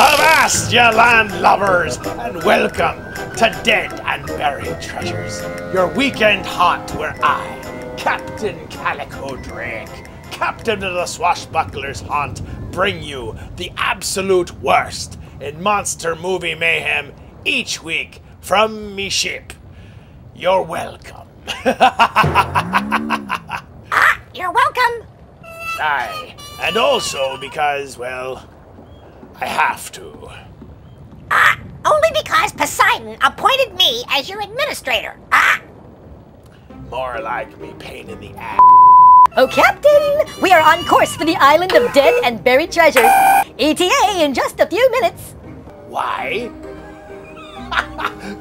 Avast, ye landlubbers, and welcome to Dead and Buried Treasures, your weekend haunt where I, Captain Calico Drake, captain of the Swashbuckler's haunt, bring you the absolute worst in monster movie mayhem each week from me ship. You're welcome. You're welcome. Aye, and also because, well, I have to. Only because Poseidon appointed me as your administrator. More like me pain in the ass. Oh, Captain! We are on course for the island of dead and buried treasures. ETA in just a few minutes. Why?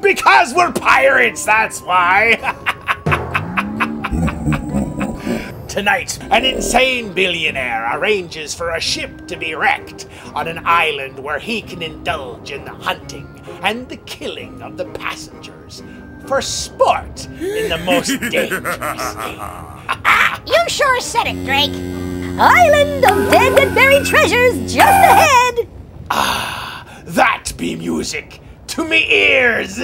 Because we're pirates, that's why! Tonight, an insane billionaire arranges for a ship to be wrecked on an island where he can indulge in the hunting and the killing of the passengers for sport in the most dangerous game. You sure said it, Drake. Island of dead and buried treasures just ahead. That be music to me ears!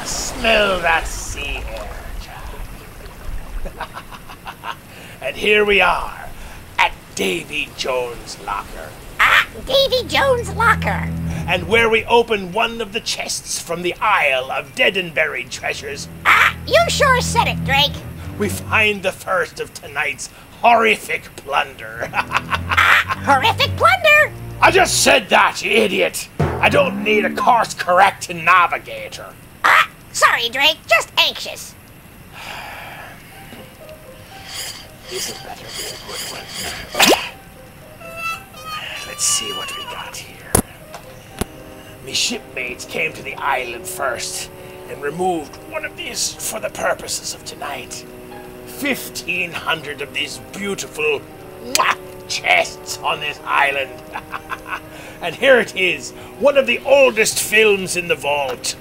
Smell that sea air, Jack. And here we are at Davy Jones' locker. Davy Jones' locker. And where we open one of the chests from the Isle of Dead and Buried Treasures, You sure said it, Drake. we find the first of tonight's horrific plunder. Horrific plunder? I just said that, you idiot! I don't need a course-correcting navigator. Sorry, Drake. Just anxious. This had better be a good one. Let's see what we got here. Me shipmates came to the island first and removed one of these for the purposes of tonight. 1,500 of these beautiful chests on this island. And here it is, one of the oldest films in the vault.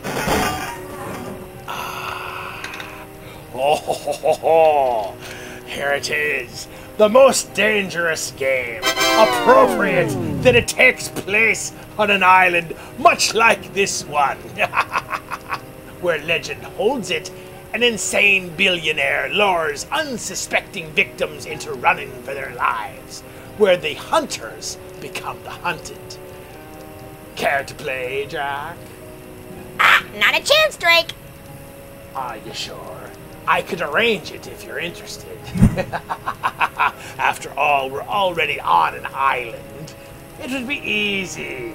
Here it is, the most dangerous game. Appropriate that it takes place on an island much like this one. Where legend holds it, an insane billionaire lures unsuspecting victims into running for their lives, where the hunters become the hunted. Care to play, Jack? Not a chance, Drake. Are you sure? I could arrange it if you're interested. After all, we're already on an island. It would be easy.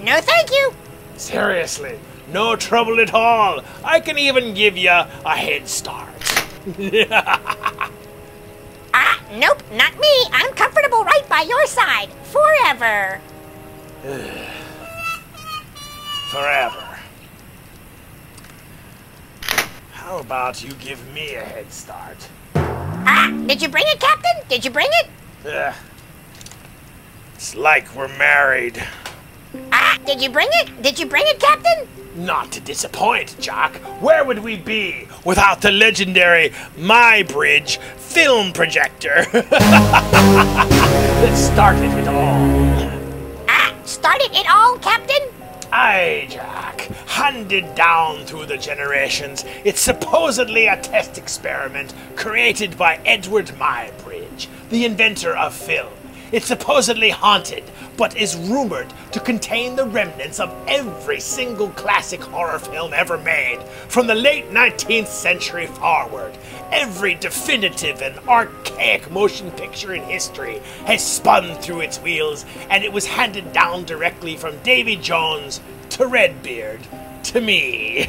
No thank you. Seriously, no trouble at all. I can even give you a head start. Nope, not me. I'm comfortable right by your side. Forever. Forever. How about you give me a head start? Did you bring it, Captain? Did you bring it? It's like we're married. Did you bring it? Did you bring it, Captain? Not to disappoint, Jack. Where would we be without the legendary My Bridge film projector? That started it all. Started it all, Captain? Aye, Jack. Handed down through the generations, it's supposedly a test experiment created by Edward Muybridge, the inventor of film. It's supposedly haunted, but is rumored to contain the remnants of every single classic horror film ever made, from the late 19th century forward. Every definitive and archaic motion picture in history has spun through its wheels, and it was handed down directly from Davy Jones to Redbeard to me.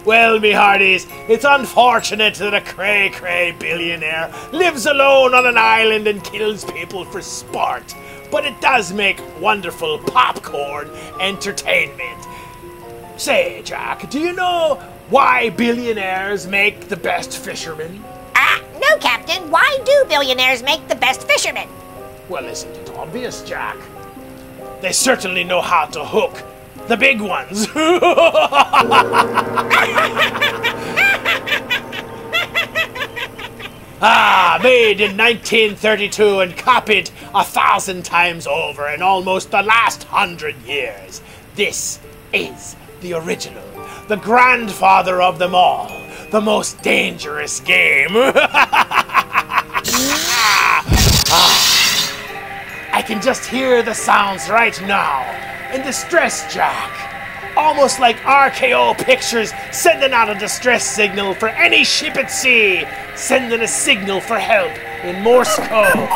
Well, me hearties, it's unfortunate that a cray-cray billionaire lives alone on an island and kills people for sport, but it does make wonderful popcorn entertainment. Say, Jack, do you know why billionaires make the best fishermen? No, Captain. Why do billionaires make the best fishermen? Well, isn't it obvious, Jack? They certainly know how to hook the big ones. Made in 1932 and copied 1,000 times over in almost the last 100 years. This is the original, the grandfather of them all, the most dangerous game. I can just hear the sounds right now. In distress, Jack. Almost like RKO Pictures sending out a distress signal for any ship at sea, sending a signal for help in Morse code.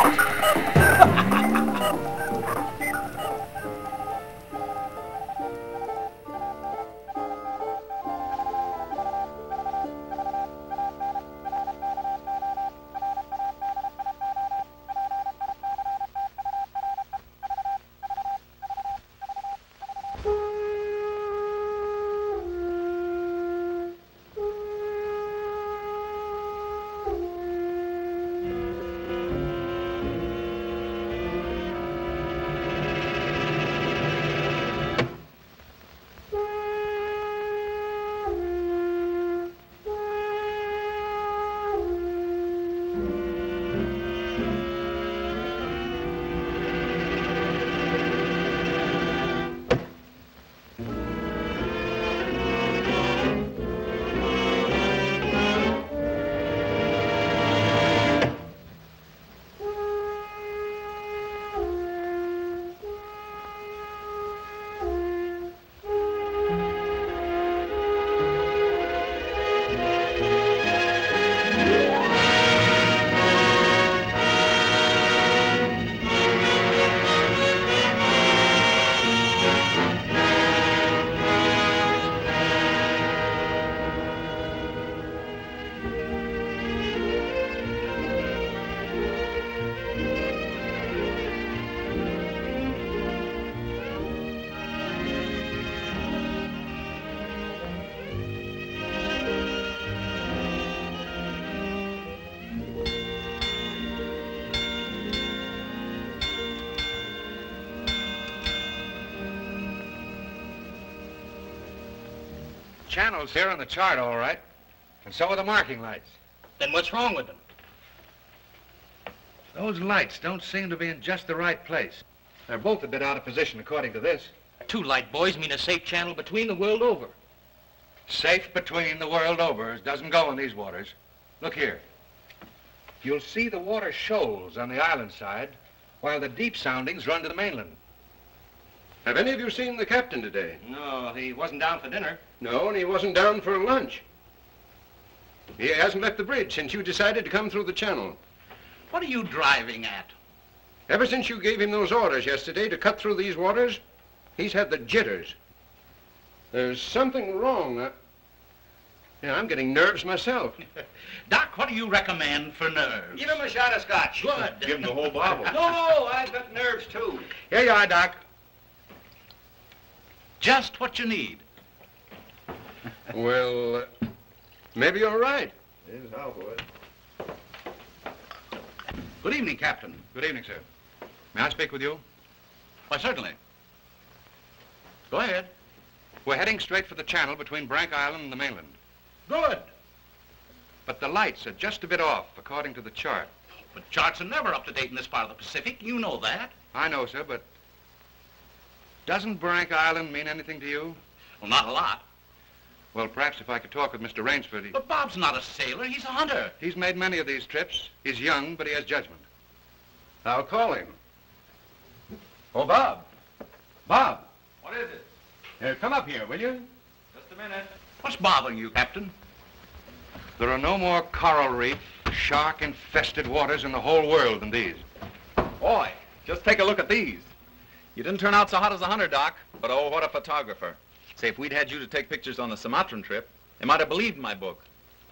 Channels here on the chart, all right. And so are the marking lights. Then what's wrong with them? Those lights don't seem to be in just the right place. They're both a bit out of position, according to this. Two light buoys mean a safe channel between the world over. Safe between the world over doesn't go in these waters. Look here. You'll see the water shoals on the island side, while the deep soundings run to the mainland. Have any of you seen the captain today? No, he wasn't down for dinner. No, and he wasn't down for lunch. He hasn't left the bridge since you decided to come through the channel. What are you driving at? Ever since you gave him those orders yesterday to cut through these waters, he's had the jitters. There's something wrong. Yeah, I'm getting nerves myself. Doc, what do you recommend for nerves? Give him a shot of scotch. Good. Give him the whole bottle. No, I've got nerves, too. Here you are, Doc. Just what you need. Well, maybe you're right. Here's how, boys. Good evening, Captain. Good evening, sir. May I speak with you? Why, certainly. Go ahead. We're heading straight for the channel between Brank Island and the mainland. Good. But the lights are just a bit off, according to the chart. But charts are never up to date in this part of the Pacific. You know that. I know, sir, but Doesn't Brank Island mean anything to you? Well, not a lot. Well, perhaps if I could talk with Mr. Rainsford. But Bob's not a sailor. He's a hunter. He's made many of these trips. He's young, but he has judgment. I'll call him. Oh, Bob. Bob. What is it? Come up here, will you? Just a minute. What's bothering you, Captain? There are no more coral reef, shark-infested waters in the whole world than these. Boy, just take a look at these. You didn't turn out so hot as a hunter, Doc, but oh, what a photographer. Say, if we'd had you to take pictures on the Sumatran trip, they might have believed my book.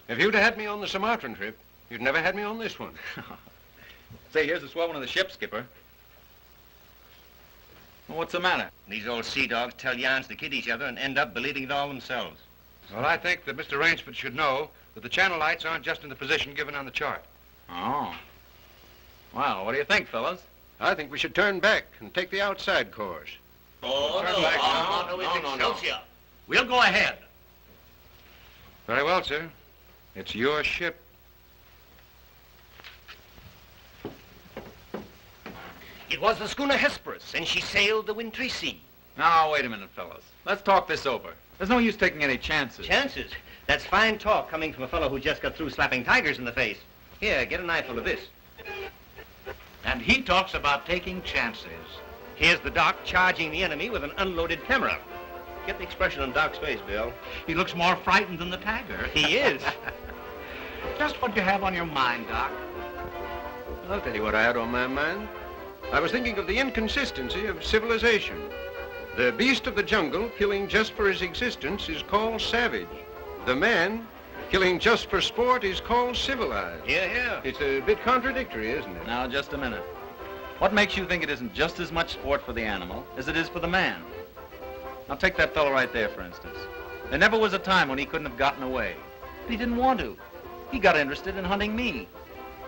If you'd had me on the Sumatran trip, you'd never had me on this one. Say, here's a swell one of the ship, Skipper. Well, what's the matter? These old sea dogs tell yarns to kid each other and end up believing it all themselves. Well, I think that Mr. Rainsford should know that the channel lights aren't just in the position given on the chart. Oh. Well, what do you think, fellas? I think we should turn back and take the outside course. Oh, Turn back now. no. We'll go ahead. Very well, sir. It's your ship. It was the schooner Hesperus, and she sailed the wintry sea. Now, wait a minute, fellas. Let's talk this over. There's no use taking any chances. Chances? That's fine talk coming from a fellow who just got through slapping tigers in the face. Here, get an eyeful of this. And he talks about taking chances. Here's the Doc charging the enemy with an unloaded camera. Get the expression on Doc's face, Bill. He looks more frightened than the tiger. He is. Just what you have on your mind, Doc. I'll tell you what I had on my mind. I was thinking of the inconsistency of civilization. The beast of the jungle, killing just for his existence, is called savage. The man, killing just for sport, is called civilized. Yeah. It's a bit contradictory, isn't it? Now, just a minute. What makes you think it isn't just as much sport for the animal as it is for the man? Now, take that fellow right there, for instance. There never was a time when he couldn't have gotten away. But he didn't want to. He got interested in hunting me.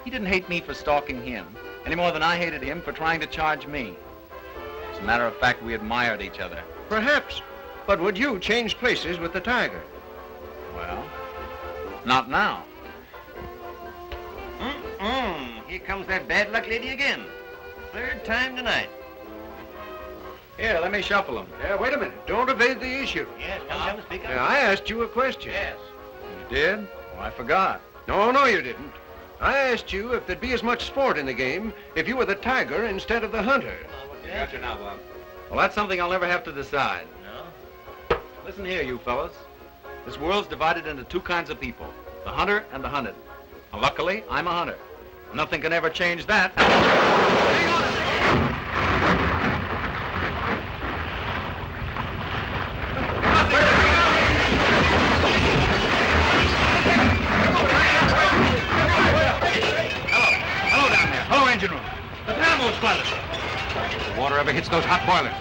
He didn't hate me for stalking him, any more than I hated him for trying to charge me. As a matter of fact, we admired each other. Perhaps. But would you change places with the tiger? Well, not now. Here comes that bad luck lady again. Third time tonight. Here, let me shuffle him. Wait a minute. Don't evade the issue. Yes, come, speak up. I asked you a question. Yes. You did? Oh, I forgot. No, you didn't. I asked you if there'd be as much sport in the game if you were the tiger instead of the hunter. Got you now, Bob. Well, that's something I'll never have to decide. No? Listen here, you fellas. This world's divided into two kinds of people, the hunter and the hunted. Well, luckily, I'm a hunter. Nothing can ever change that. Hang on a second. Hello down there. Hello, engine room. The thermo's flooded. The water ever hits those hot boilers.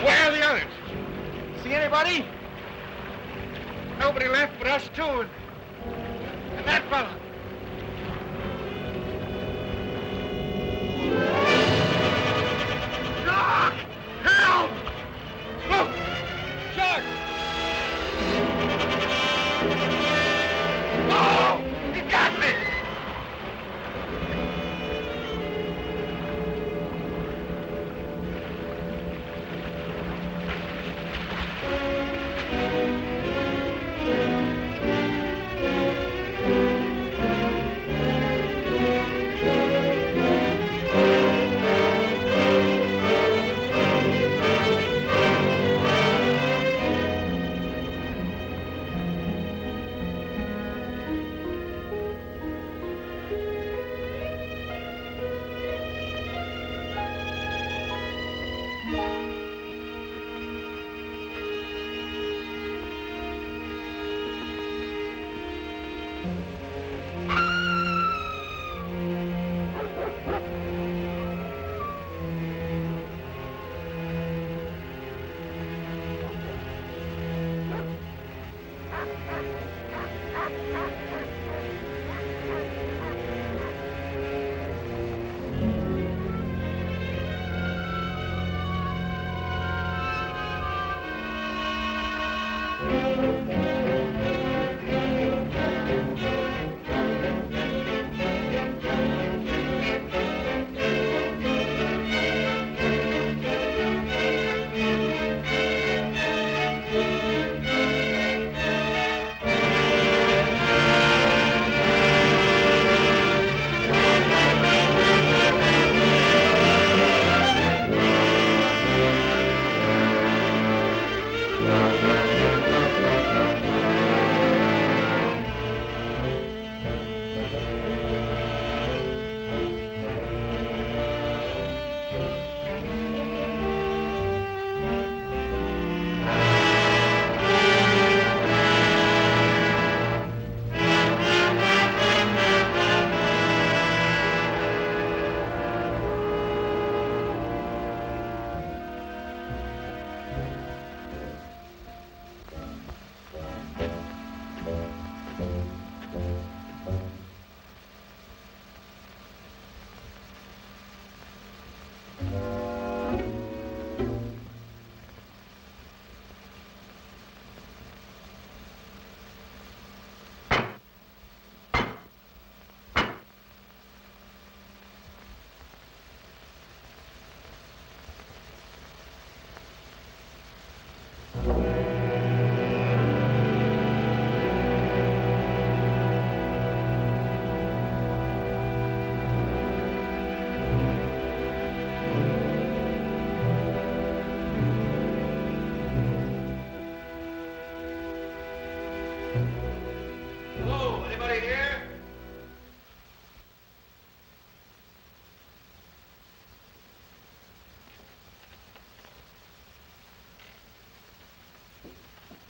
Where are the others? See anybody? Nobody left but us two and that fella. Doc! Help! Look! Shark! Oh! He got me!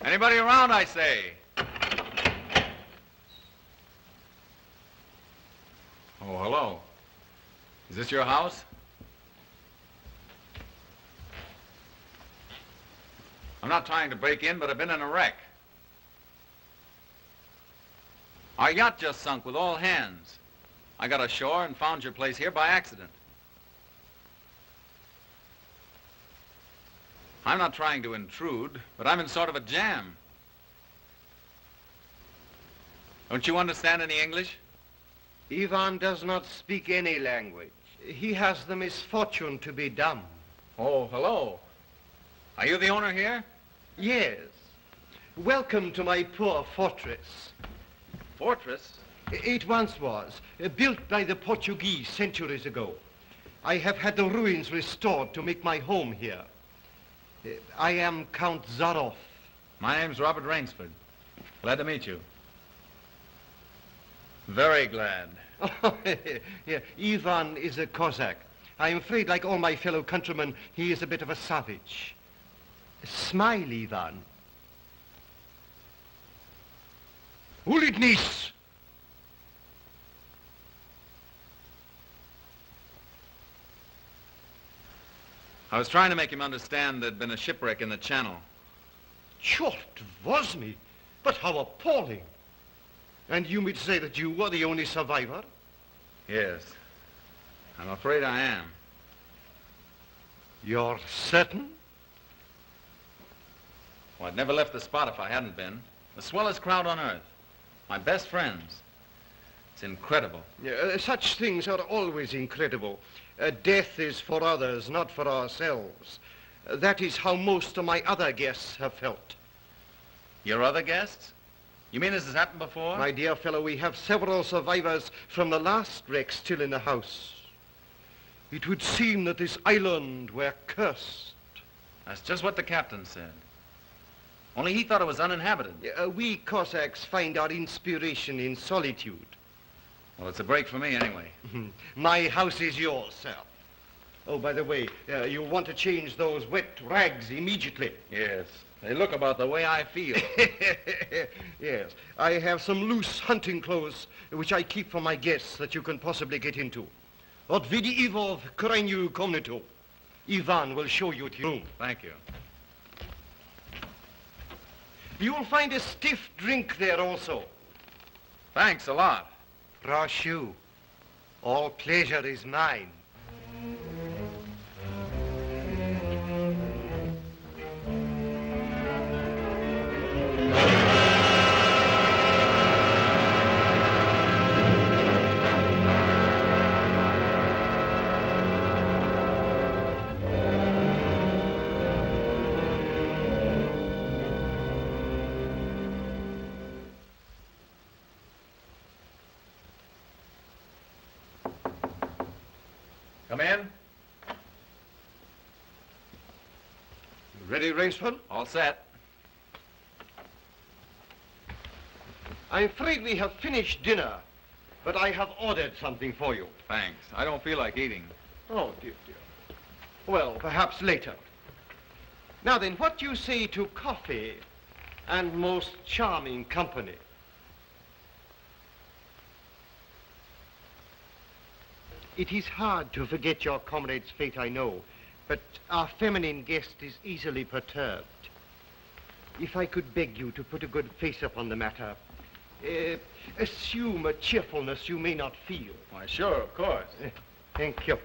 Anybody around, I say? Oh, hello. Is this your house? I'm not trying to break in, but I've been in a wreck. Our yacht just sunk with all hands. I got ashore and found your place here by accident. I'm not trying to intrude, but I'm in sort of a jam. Don't you understand any English? Ivan does not speak any language. He has the misfortune to be dumb. Oh, hello. Are you the owner here? Yes. Welcome to my poor fortress. Fortress? It once was, built by the Portuguese centuries ago. I have had the ruins restored to make my home here. I am Count Zaroff. My name's Robert Rainsford. Glad to meet you. Very glad. Yeah, Ivan is a Cossack. I'm afraid, like all my fellow countrymen, he is a bit of a savage. Smile, Ivan. Ulitnis! I was trying to make him understand there'd been a shipwreck in the channel. Chort возьми, but how appalling. And you mean to say that you were the only survivor? Yes. I'm afraid I am. You're certain? Well, I'd never left the spot if I hadn't been. The swellest crowd on earth. My best friends. It's incredible. Such things are always incredible. Death is for others, not for ourselves. That is how most of my other guests have felt. Your other guests? You mean this has happened before? My dear fellow, we have several survivors from the last wreck still in the house. It would seem that this island were cursed. That's just what the captain said. Only he thought it was uninhabited. We Cossacks find our inspiration in solitude. Well, it's a break for me anyway. My house is yours, sir. Oh, by the way, you want to change those wet rags immediately. Yes. They look about the way I feel. Yes. I have some loose hunting clothes, which I keep for my guests that you can possibly get into. Od vidi Ivo v krajnju komnatu. Ivan will show you to your room. Thank you. You will find a stiff drink there also. Thanks a lot. Rashu, all pleasure is mine. Come in. Ready, Rainsford? All set. I'm afraid we have finished dinner, but I have ordered something for you. Thanks. I don't feel like eating. Oh, dear, dear. Well, perhaps later. Now then, what do you say to coffee and most charming company? It is hard to forget your comrade's fate, I know, but our feminine guest is easily perturbed. If I could beg you to put a good face upon the matter, assume a cheerfulness you may not feel. Why, sure, of course. Thank you.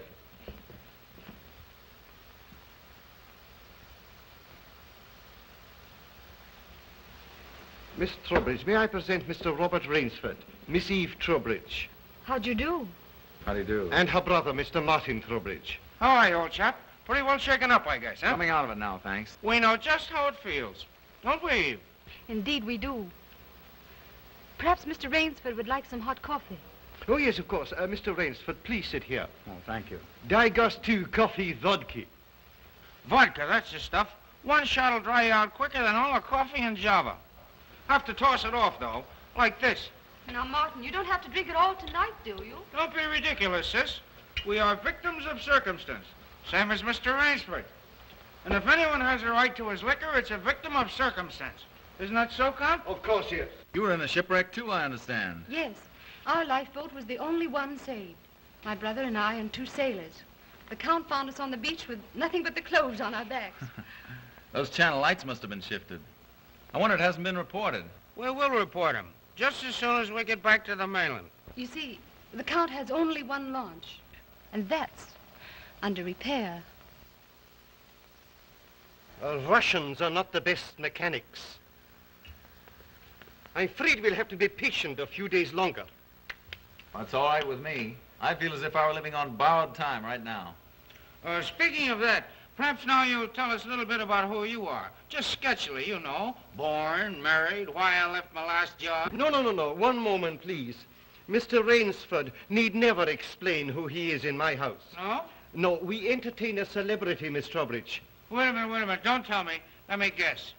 Miss Trowbridge, may I present Mr. Robert Rainsford, Miss Eve Trowbridge, How'd you do? How do you do? and her brother, Mr. Martin Trowbridge. How are you, old chap? Pretty well shaken up, I guess, huh? Coming out of it now, thanks. We know just how it feels, don't we, Eve? Indeed we do. Perhaps Mr. Rainsford would like some hot coffee. Oh, yes, of course. Mr. Rainsford, please sit here. Oh, thank you. Daigostu coffee vodka. Vodka, that's the stuff. One shot'll dry you out quicker than all the coffee in Java. Have to toss it off, though, like this. Now, Martin, you don't have to drink it all tonight, do you? Don't be ridiculous, sis. We are victims of circumstance, same as Mr. Rainsford. And if anyone has a right to his liquor, it's a victim of circumstance. Isn't that so, Count? Of course, yes. You were in a shipwreck, too, I understand. Yes. Our lifeboat was the only one saved. My brother and I and 2 sailors. The Count found us on the beach with nothing but the clothes on our backs. Those channel lights must have been shifted. I wonder it hasn't been reported. We will report him, just as soon as we get back to the mainland. You see, the Count has only one launch, and that's under repair. Russians are not the best mechanics. I'm afraid we'll have to be patient a few days longer. That's all right with me. I feel as if I were living on borrowed time right now. Speaking of that, perhaps now you'll tell us a little bit about who you are. Just sketchily, you know. Born, married, why I left my last job. No. One moment, please. Mr. Rainsford need never explain who he is in my house. No? No, we entertain a celebrity, Miss Trowbridge. Wait a minute. Don't tell me. Let me guess.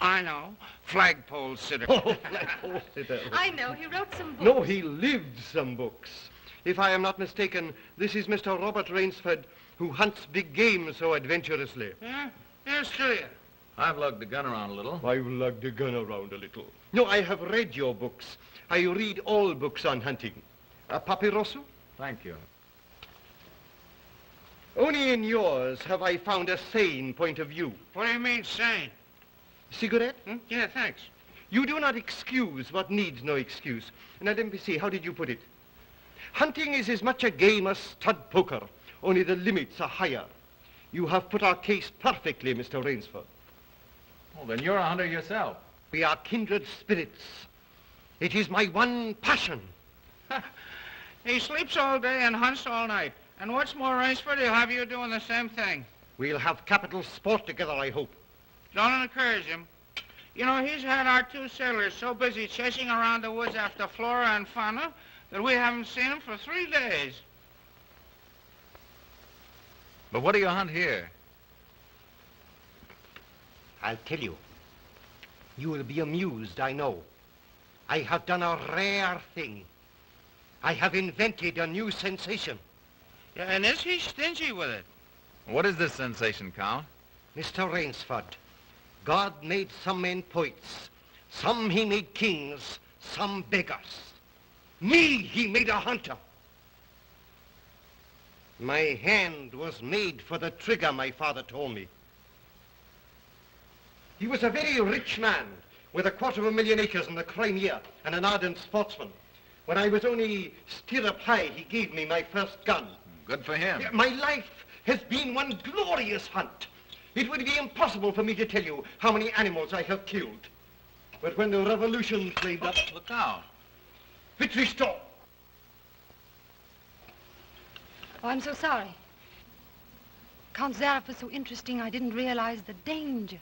I know. Flagpole sitter. Oh, flagpole sitter. I know. He wrote some books. No, he lived some books. If I am not mistaken, this is Mr. Robert Rainsford, who hunts big game so adventurously. Yeah? Here's to you. I've lugged the gun around a little. I've lugged the gun around a little. No, I have read your books. I read all books on hunting. Papirosu? Thank you. Only in yours have I found a sane point of view. What do you mean, sane? Cigarette? Yeah, thanks. You do not excuse what needs no excuse. Now, let me see, how did you put it? Hunting is as much a game as stud poker, only the limits are higher. You have put our case perfectly, Mr. Rainsford. Well, then you're a hunter yourself. We are kindred spirits. It is my one passion. He sleeps all day and hunts all night. And what's more, Rainsford, he'll have you doing the same thing. We'll have capital sport together, I hope. Don't encourage him. You know, he's had our 2 sailors so busy chasing around the woods after flora and fauna that we haven't seen him for 3 days. But what do you hunt here? I'll tell you. You will be amused, I know. I have done a rare thing. I have invented a new sensation. Yeah, and is he stingy with it? What is this sensation, Count? Mr. Rainsford, God made some men poets. Some he made kings, some beggars. Me he made a hunter. My hand was made for the trigger, my father told me. He was a very rich man, with 250,000 acres in the Crimea and an ardent sportsman. When I was only stirrup high, he gave me my first gun. Good for him. My life has been one glorious hunt. It would be impossible for me to tell you how many animals I have killed. But when the revolution flamed up... Look out. Victory stop! Oh, I'm so sorry. Count Zarif was so interesting, I didn't realize the danger.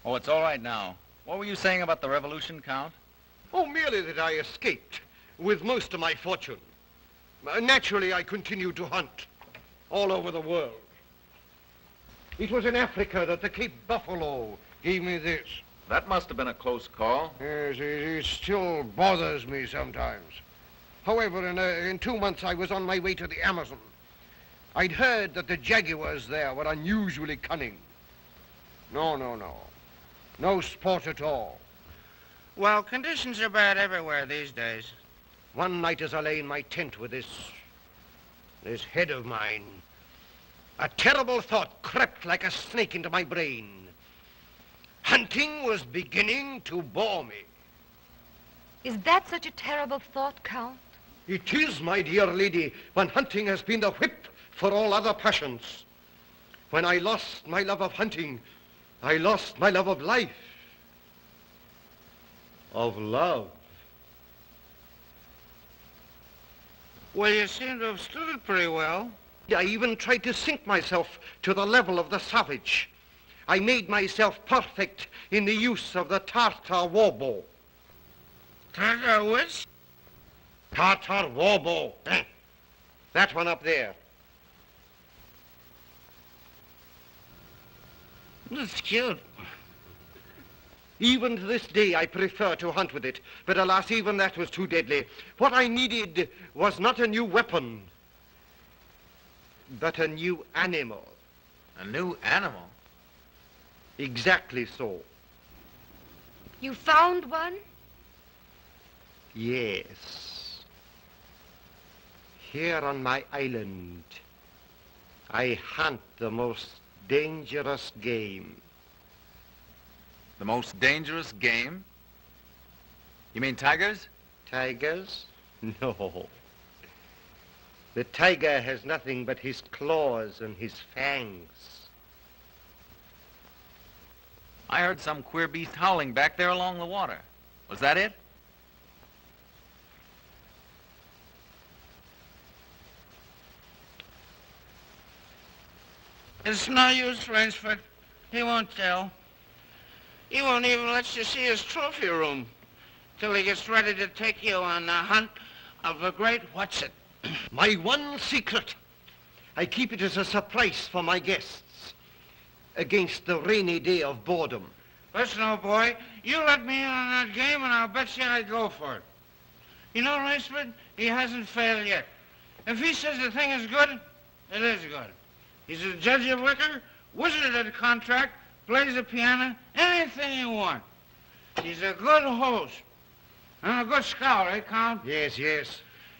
Oh, it's all right now. What were you saying about the revolution, Count? Oh, merely that I escaped with most of my fortune. Naturally, I continued to hunt all over the world. It was in Africa that the Cape Buffalo gave me this. That must have been a close call. Yes, it still bothers me sometimes. However, in 2 months, I was on my way to the Amazon. I'd heard that the jaguars there were unusually cunning. No. No sport at all. Well, conditions are bad everywhere these days. One night as I lay in my tent with this head of mine, a terrible thought crept like a snake into my brain. Hunting was beginning to bore me. Is that such a terrible thought, Count? It is, my dear lady, when hunting has been the whip for all other passions. When I lost my love of hunting, I lost my love of life. Of love. Well, you seem to have stood it pretty well. I even tried to sink myself to the level of the savage. I made myself perfect in the use of the Tartar war bow. Tartar which? Tartar war bow. That one up there. That's cute. Even to this day, I prefer to hunt with it. But alas, even that was too deadly. What I needed was not a new weapon, but a new animal. A new animal? Exactly so. You found one? Yes. Here on my island, I hunt the most dangerous game. The most dangerous game? You mean tigers? Tigers? No. The tiger has nothing but his claws and his fangs. I heard some queer beast howling back there along the water. Was that it? It's no use, Rainsford. He won't tell. He won't even let you see his trophy room till he gets ready to take you on the hunt of a great what's-it. My one secret. I keep it as a surprise for my guests against the rainy day of boredom. Listen, old boy, you let me in on that game and I'll bet you I'd go for it. You know, Rainsford, he hasn't failed yet. If he says the thing is good, it is good. He's a judge of liquor, wizard at a contract, plays the piano, anything you want. He's a good host. And a good scout, eh, Count? Yes.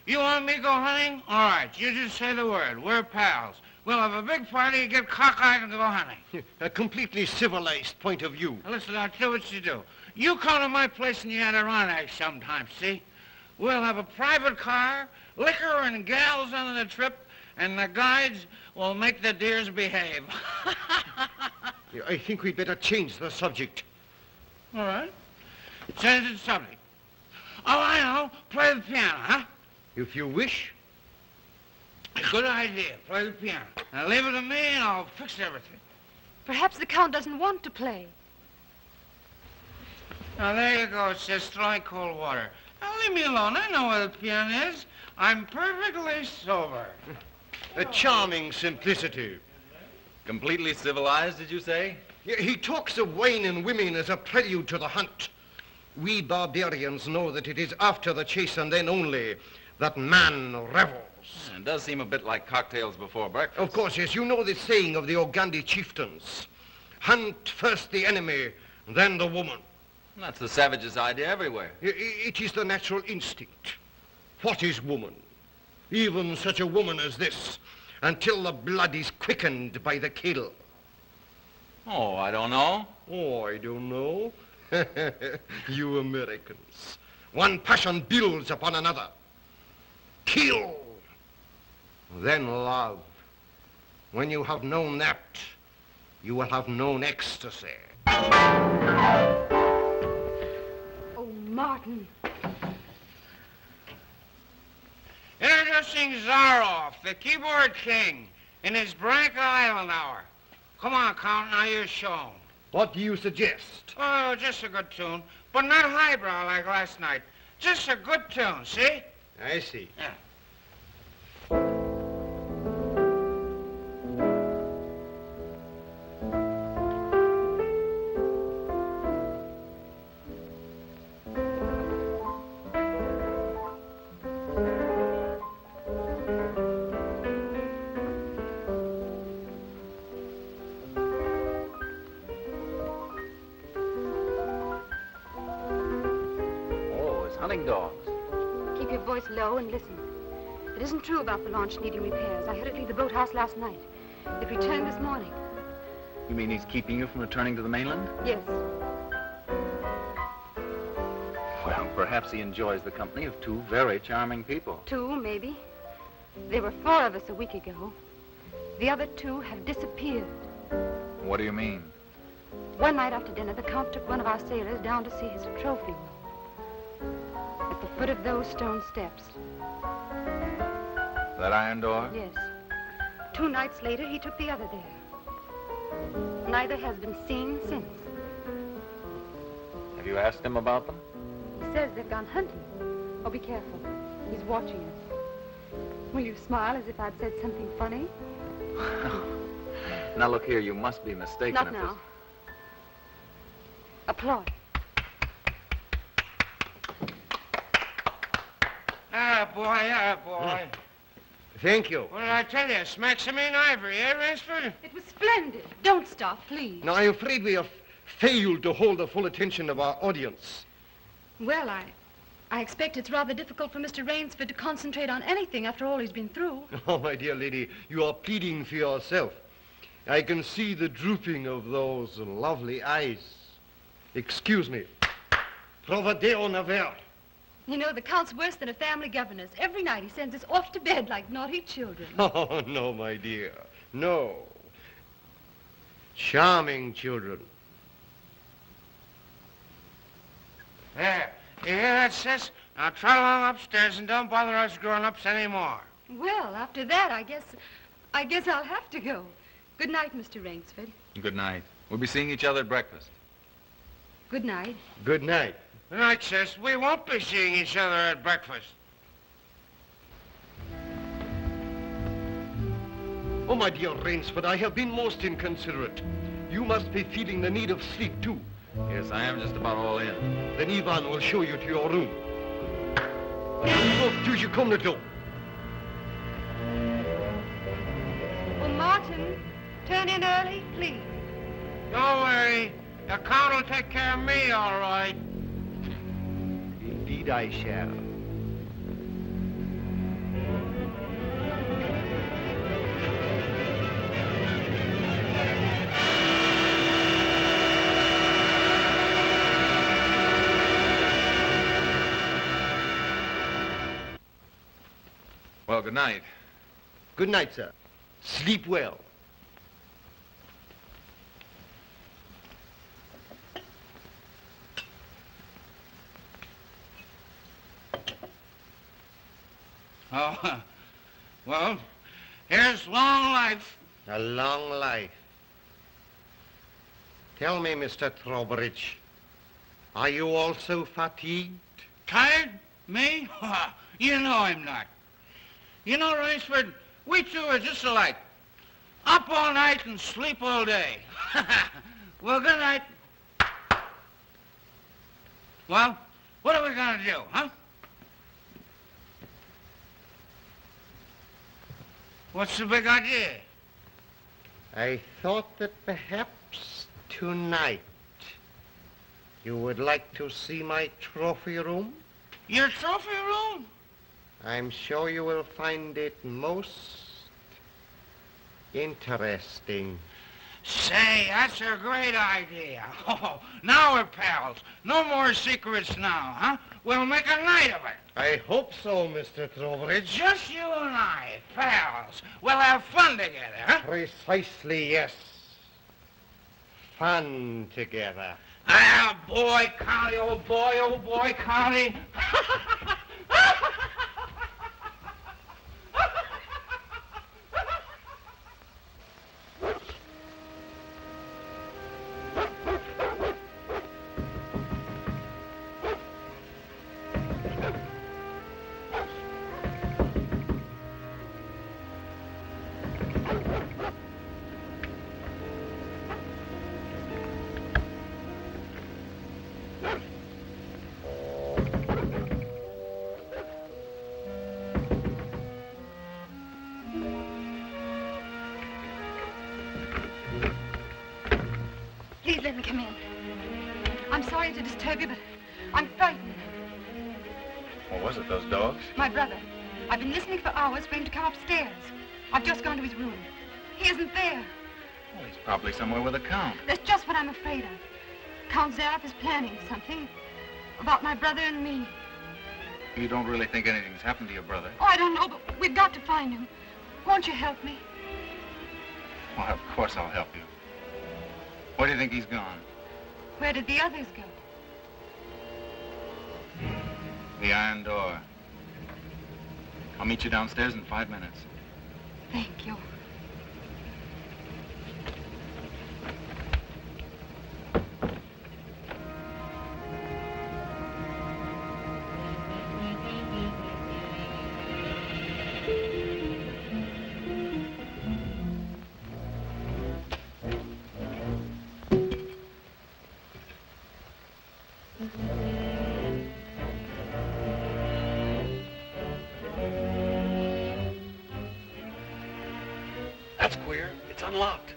You want me to go hunting? All right, you just say the word. We're pals. We'll have a big party, get cockeyed, and go hunting. A completely civilized point of view. Now, listen, I'll tell you what you do. You come to my place in the Adirondack sometime, see? We'll have a private car, liquor and gals on the trip, and the guides will make the deers behave. I think we'd better change the subject. All right. Change the subject. Oh, I know. Play the piano, huh? If you wish. Good idea. Play the piano. Now leave it to me and I'll fix everything. Perhaps the Count doesn't want to play. Now, there you go. It says throwing cold water. Now, leave me alone. I know where the piano is. I'm perfectly sober. A charming simplicity. Completely civilized, did you say? He talks of wine and women as a prelude to the hunt. We barbarians know that it is after the chase and then only that man revels. It does seem a bit like cocktails before breakfast. Of course, yes. You know the saying of the Ogandi chieftains. Hunt first the enemy, then the woman. That's the savage's idea everywhere. It is the natural instinct. What is woman? Even such a woman as this, until the blood is quickened by the kill. Oh, I don't know. Oh, I don't know. You Americans. One passion builds upon another. Kill, then love. When you have known that, you will have known ecstasy. Oh, Martin. Introducing Zaroff, the keyboard king, in his Branca Island hour. Come on, Count, now you show 'em. What do you suggest? Oh, just a good tune, but not highbrow like last night. Just a good tune, see? I see. Yeah. Hunting dogs. Keep your voice low and listen. It isn't true about the launch needing repairs. I had it leave the boathouse last night. It returned this morning. You mean he's keeping you from returning to the mainland? Yes. Well, perhaps he enjoys the company of two very charming people. Two, maybe. There were 4 of us a week ago. The other 2 have disappeared. What do you mean? One night after dinner, the Count took one of our sailors down to see his trophy room. At the foot of those stone steps. That iron door? Yes. 2 nights later, he took the other there. Neither has been seen since. Have you asked him about them? He says they've gone hunting. Oh, be careful. He's watching us. Will you smile as if I'd said something funny? Now, look here, you must be mistaken. Not now. Applaud. Ah, boy. Thank you. What did I tell you? It's Maximine Ivory, eh, Rainsford? It was splendid. Don't stop, please. Now, I'm afraid we have failed to hold the full attention of our audience. Well, I expect it's rather difficult for Mr. Rainsford to concentrate on anything after all he's been through. Oh, my dear lady, you are pleading for yourself. I can see the drooping of those lovely eyes. Excuse me. Provadeo naver. You know, the Count's worse than a family governess. Every night he sends us off to bed like naughty children. Oh, no, my dear. No. Charming children. There. You hear that, sis? Now trot along upstairs and don't bother us grown-ups anymore. Well, after that, I guess I'll have to go. Good night, Mr. Rainsford. Good night. We'll be seeing each other at breakfast. Good night. Good night. Good night, sis. We won't be seeing each other at breakfast. Oh, my dear Rainsford, I have been most inconsiderate. You must be feeling the need of sleep, too. Yes, I am just about all in. Then Ivan will show you to your room. Powtórzy komnatę. Well, Martin, turn in early, please. Don't worry. The Count will take care of me, all right. Indeed I shall. Well, good night. Good night, sir. Sleep well. Oh, well, here's long life. A long life. Tell me, Mr. Trowbridge, are you also fatigued? Tired? Me? You know I'm not. You know, Rainsford, we two are just alike. Up all night and sleep all day. Well, good night. Well, what are we going to do, huh? What's the big idea? I thought that perhaps tonight you would like to see my trophy room. Your trophy room? I'm sure you will find it most interesting. Say, that's a great idea. Oh, now we're pals. No more secrets now, huh? We'll make a night of it. I hope so, Mr. Trowbridge. Just you and I, pals. We'll have fun together, huh? Precisely, yes. Fun together. Ah, boy, Collie, oh boy, Collie. Please let me come in. I'm sorry to disturb you, but I'm frightened. What was it, those dogs? My brother. I've been listening for hours for him to come upstairs. I've just gone to his room. He isn't there. Well, he's probably somewhere with the Count. That's just what I'm afraid of. Count Zarif is planning something about my brother and me. You don't really think anything's happened to your brother? Oh, I don't know, but we've got to find him. Won't you help me? Well, of course I'll help you. Where do you think he's gone? Where did the others go? The iron door. I'll meet you downstairs in 5 minutes. Thank you. That's queer. It's unlocked.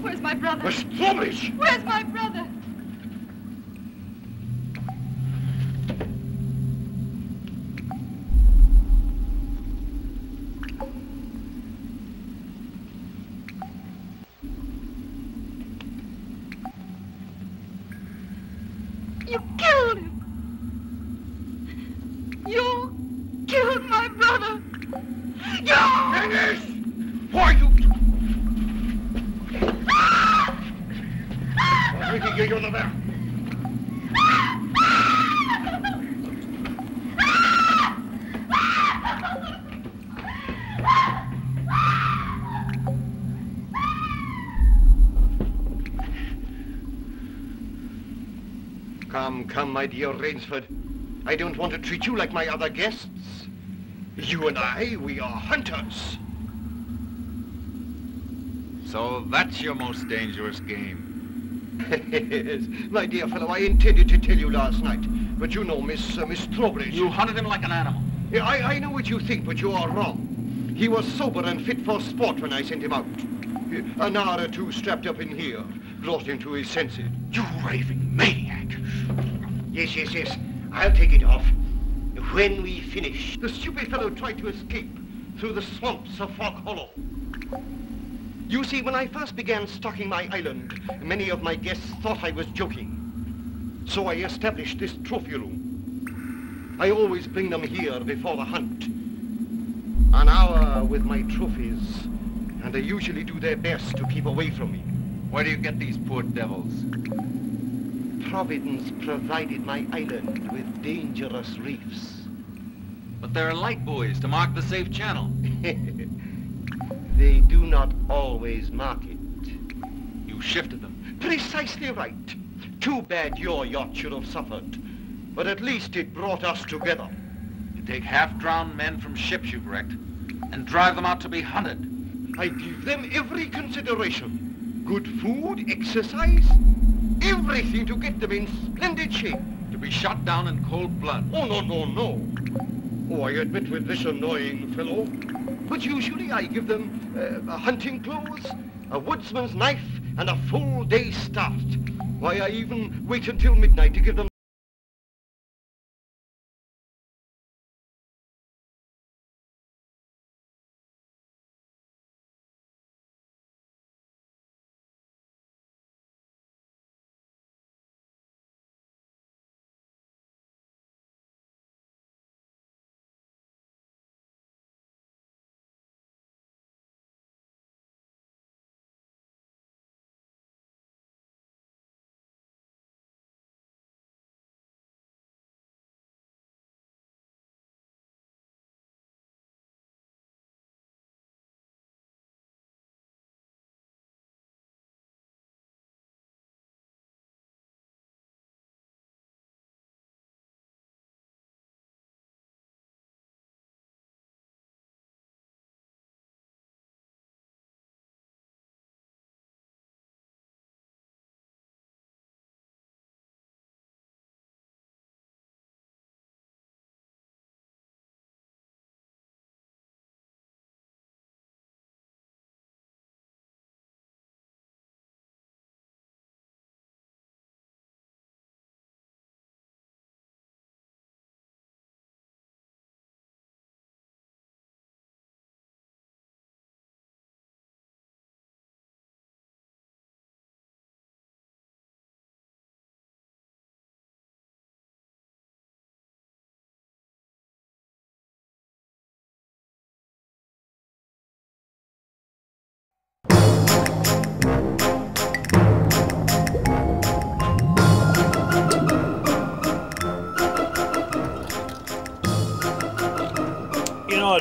Where's my brother? Where's my brother? You killed him. You killed my brother. You! Dennis! Why you... You're the there. Come, my dear Rainsford. I don't want to treat you like my other guests. You and I, we are hunters. So that's your most dangerous game. Yes, my dear fellow, I intended to tell you last night, but you know, Miss Trowbridge. You hunted him like an animal. I know what you think, but you are wrong. He was sober and fit for sport when I sent him out. An hour or two strapped up in here brought him to his senses. You raving maniac. Yes. I'll take it off. When we finish. The stupid fellow tried to escape through the swamps of Fog Hollow. You see, when I first began stocking my island, many of my guests thought I was joking. So I established this trophy room. I always bring them here before the hunt. An hour with my trophies, and they usually do their best to keep away from me. Where do you get these poor devils? Providence provided my island with dangerous reefs. But there are light buoys to mark the safe channel. They do not always mark it. You shifted them. Precisely right. Too bad your yacht should have suffered. But at least it brought us together. You take half-drowned men from ships you've wrecked and drive them out to be hunted. I give them every consideration. Good food, exercise, everything to get them in splendid shape. To be shot down in cold blood. Oh, no. Oh, I admit with this annoying fellow. But usually I give them hunting clothes, a woodsman's knife, and a full day's start. Why, I even wait until midnight to give them...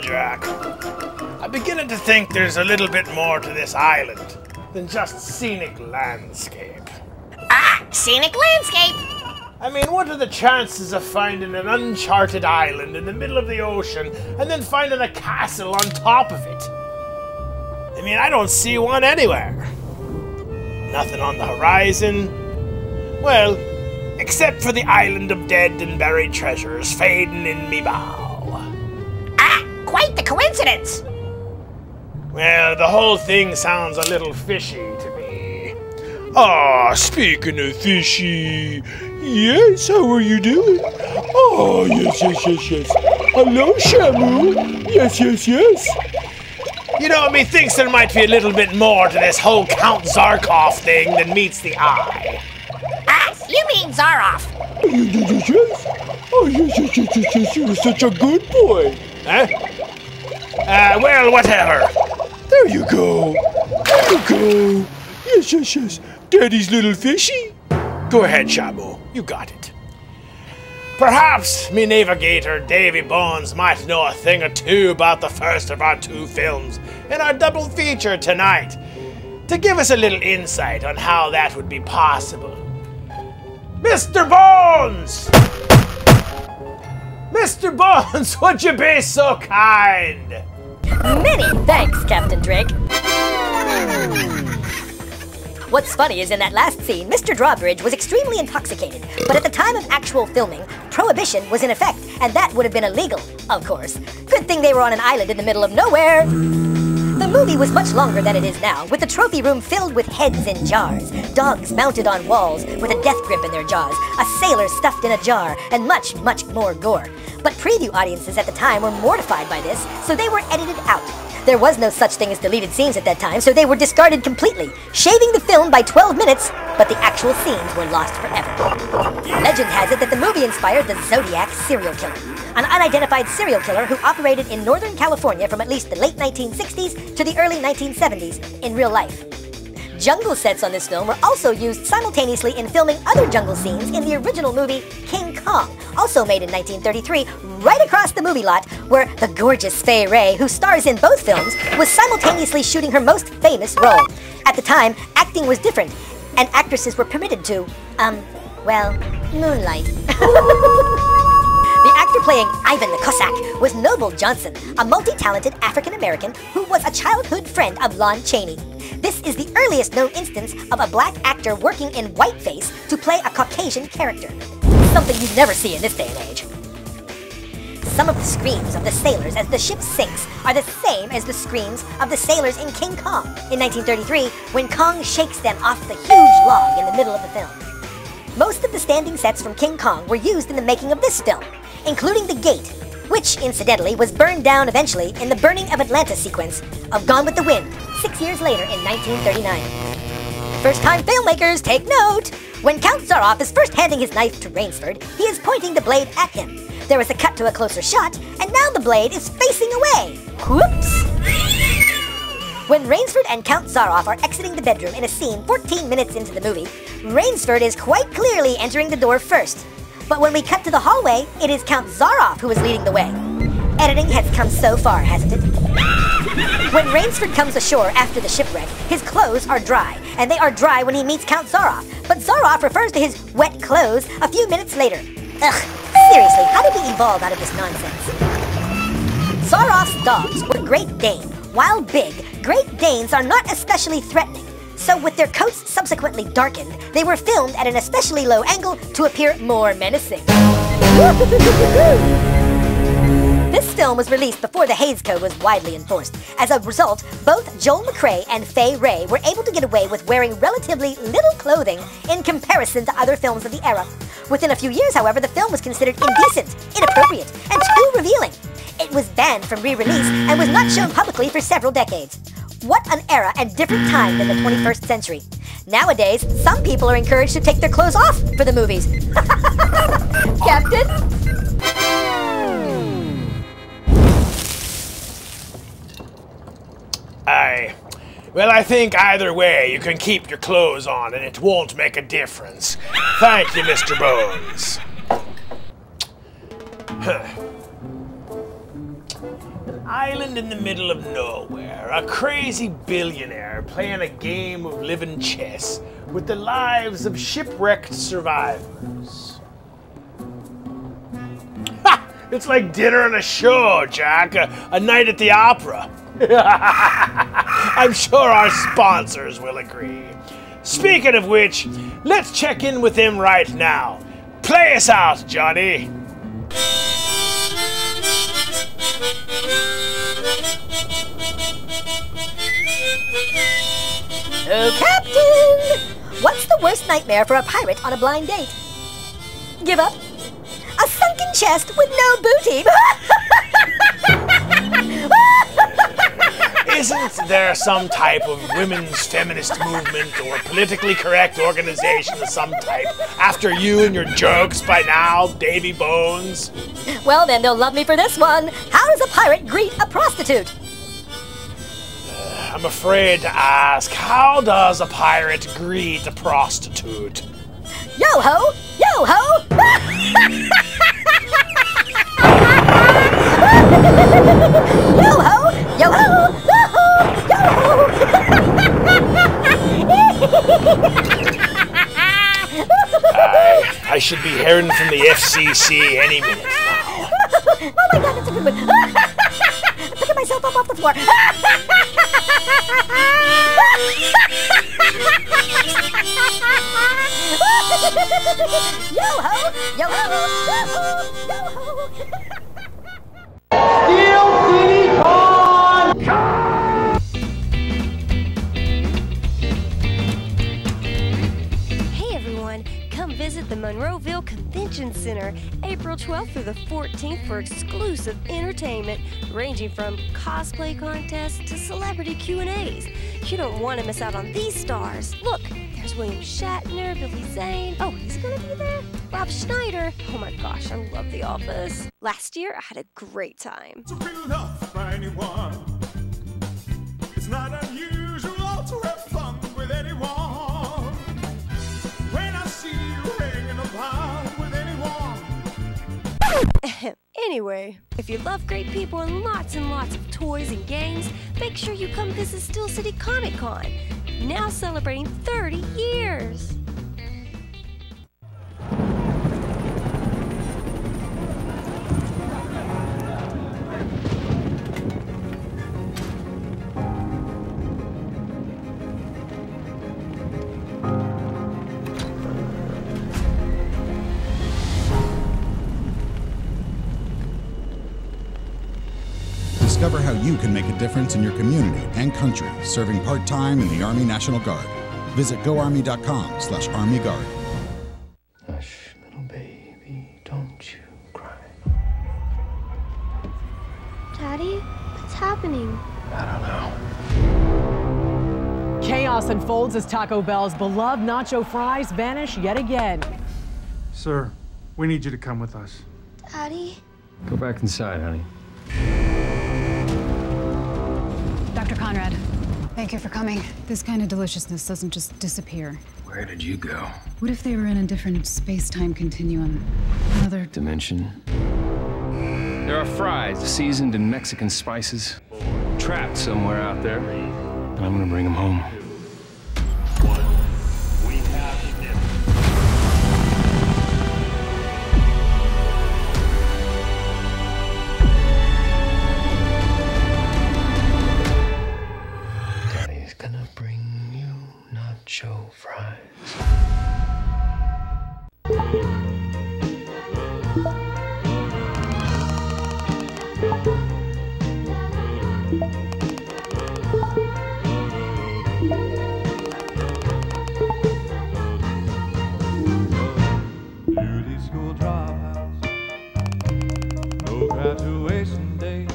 Jack, I'm beginning to think there's a little bit more to this island than just scenic landscape. Ah, scenic landscape! I mean, what are the chances of finding an uncharted island in the middle of the ocean and then finding a castle on top of it? I mean, I don't see one anywhere. Nothing on the horizon. Well, except for the island of dead and buried treasures fading in me bow. Quite the coincidence! Well, the whole thing sounds a little fishy to me. Ah, speaking of fishy, yes, how are you doing? Oh, yes. Hello, Shamu. Yes. You know, me thinks there might be a little bit more to this whole Count Zarkov thing than meets the eye. Ah, you mean Zaroff. Yes. Oh, yes, you're such a good boy. Huh? Well, whatever. There you go. Yes. Daddy's little fishy. Go ahead, Shamu. You got it. Perhaps me navigator Davy Bones might know a thing or two about the first of our two films in our double feature tonight, to give us a little insight on how that would be possible. Mr. Bones! Mr. Bones, would you be so kind? Many thanks, Captain Drake. What's funny is in that last scene, Mr. Drawbridge was extremely intoxicated, but at the time of actual filming, prohibition was in effect, and that would have been illegal, of course. Good thing they were on an island in the middle of nowhere. The movie was much longer than it is now, with the trophy room filled with heads in jars, dogs mounted on walls with a death grip in their jaws, a sailor stuffed in a jar, and much, much more gore. But preview audiences at the time were mortified by this, so they were edited out. There was no such thing as deleted scenes at that time, so they were discarded completely, shaving the film by 12 minutes, but the actual scenes were lost forever. Legend has it that the movie inspired the Zodiac serial killer, an unidentified serial killer who operated in Northern California from at least the late 1960s to the early 1970s in real life. Jungle sets on this film were also used simultaneously in filming other jungle scenes in the original movie King Kong, also made in 1933, right across the movie lot, where the gorgeous Fay Wray, who stars in both films, was simultaneously shooting her most famous role. At the time, acting was different, and actresses were permitted to, well, moonlight. The actor playing Ivan the Cossack was Noble Johnson, a multi-talented African-American who was a childhood friend of Lon Chaney. This is the earliest known instance of a black actor working in whiteface to play a Caucasian character. Something you'd never see in this day and age. Some of the screams of the sailors as the ship sinks are the same as the screams of the sailors in King Kong in 1933 when Kong shakes them off the huge log in the middle of the film. Most of the standing sets from King Kong were used in the making of this film, including the gate, which, incidentally, was burned down eventually in the Burning of Atlanta sequence of Gone with the Wind, 6 years later in 1939. First-time filmmakers, take note! When Count Zaroff is first handing his knife to Rainsford, he is pointing the blade at him. There is a cut to a closer shot, and now the blade is facing away. Whoops! When Rainsford and Count Zaroff are exiting the bedroom in a scene 14 minutes into the movie, Rainsford is quite clearly entering the door first. But when we cut to the hallway, it is Count Zaroff who is leading the way. Editing has come so far, hasn't it? When Rainsford comes ashore after the shipwreck, his clothes are dry, and they are dry when he meets Count Zaroff. But Zaroff refers to his wet clothes a few minutes later. Ugh, seriously, how did we evolve out of this nonsense? Zaroff's dogs were Great Dane. While big, Great Danes are not especially threatening. So with their coats subsequently darkened, they were filmed at an especially low angle to appear more menacing. This film was released before the Hays Code was widely enforced. As a result, both Joel McCrea and Fay Wray were able to get away with wearing relatively little clothing in comparison to other films of the era. Within a few years, however, the film was considered indecent, inappropriate, and too revealing. It was banned from re-release and was not shown publicly for several decades. What an era and different time than the 21st century. Nowadays, some people are encouraged to take their clothes off for the movies. Captain? Well, I think either way you can keep your clothes on and it won't make a difference. Thank you, Mr. Bones. An island in the middle of nowhere, a crazy billionaire playing a game of living chess with the lives of shipwrecked survivors. Ha! It's like dinner and a show, Jack. A night at the opera. I'm sure our sponsors will agree. Speaking of which, let's check in with them right now. Play us out, Johnny. Oh, Captain! What's the worst nightmare for a pirate on a blind date? Give up? A sunken chest with no booty! Isn't there some type of women's feminist movement or politically correct organization of some type after you and your jokes by now, Davy Bones? Well, then they'll love me for this one. How does a pirate greet a prostitute? I'm afraid to ask, how does a pirate greet a prostitute? Yo-ho! Yo-ho! Yo-ho! Yo-ho! I should be hearing from the FCC any minute now. Oh my god, that's a good one. Picking myself up off the floor. Yo-ho! Yo-ho! Yo-ho! Yo-ho! Hey everyone, come visit the Monroeville Convention Center April 12th through the 14th for exclusive entertainment ranging from cosplay contests to celebrity Q&As. You don't want to miss out on these stars. Look, there's William Shatner, Billy Zane. Oh, he's gonna be there? Rob Schneider. Oh my gosh, I love The Office. Last year, I had a great time. To be loved by anyone. It's not unusual to have fun with anyone. When I see you hanging around with anyone. Anyway, if you love great people and lots of toys and games, make sure you come visit Steel City Comic Con, now celebrating 30 years. Discover how you can make a difference in your community and country, serving part-time in the Army National Guard. Visit goarmy.com/Army Guard. Hush, little baby, don't you cry. Daddy, what's happening? I don't know. Chaos unfolds as Taco Bell's beloved nacho fries vanish yet again. Sir, we need you to come with us. Daddy? Go back inside, honey. Dr. Conrad, thank you for coming. This kind of deliciousness doesn't just disappear. Where did you go? What if they were in a different space-time continuum? Another dimension? There are fries seasoned in Mexican spices, trapped somewhere out there, and I'm gonna bring them home. Nacho fries. Beauty school dropouts. No graduation day.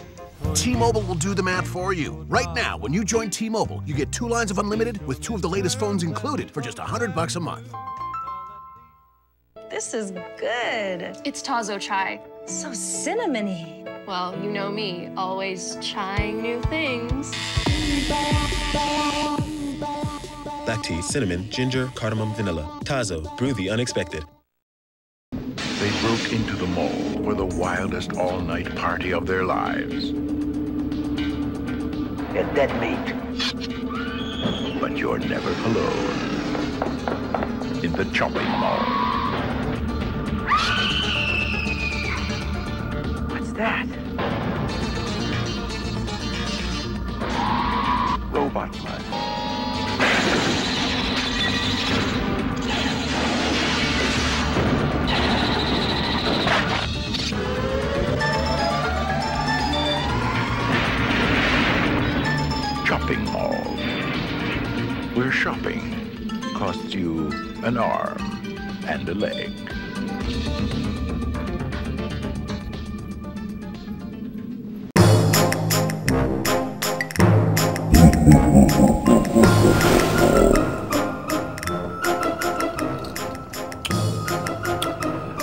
T-Mobile will do the math for you. Right now, when you join T-Mobile, you get 2 lines of unlimited with 2 of the latest phones included for just $100 a month. This is good. It's Tazo chai. So cinnamony. Well, you know me, always trying new things. Black tea, cinnamon, ginger, cardamom, vanilla. Tazo, brew the unexpected. They broke into the mall for the wildest all-night party of their lives. You're dead meat. But you're never alone. In the chopping mall. What's that? Robot blood. Shopping mall, where shopping costs you an arm and a leg.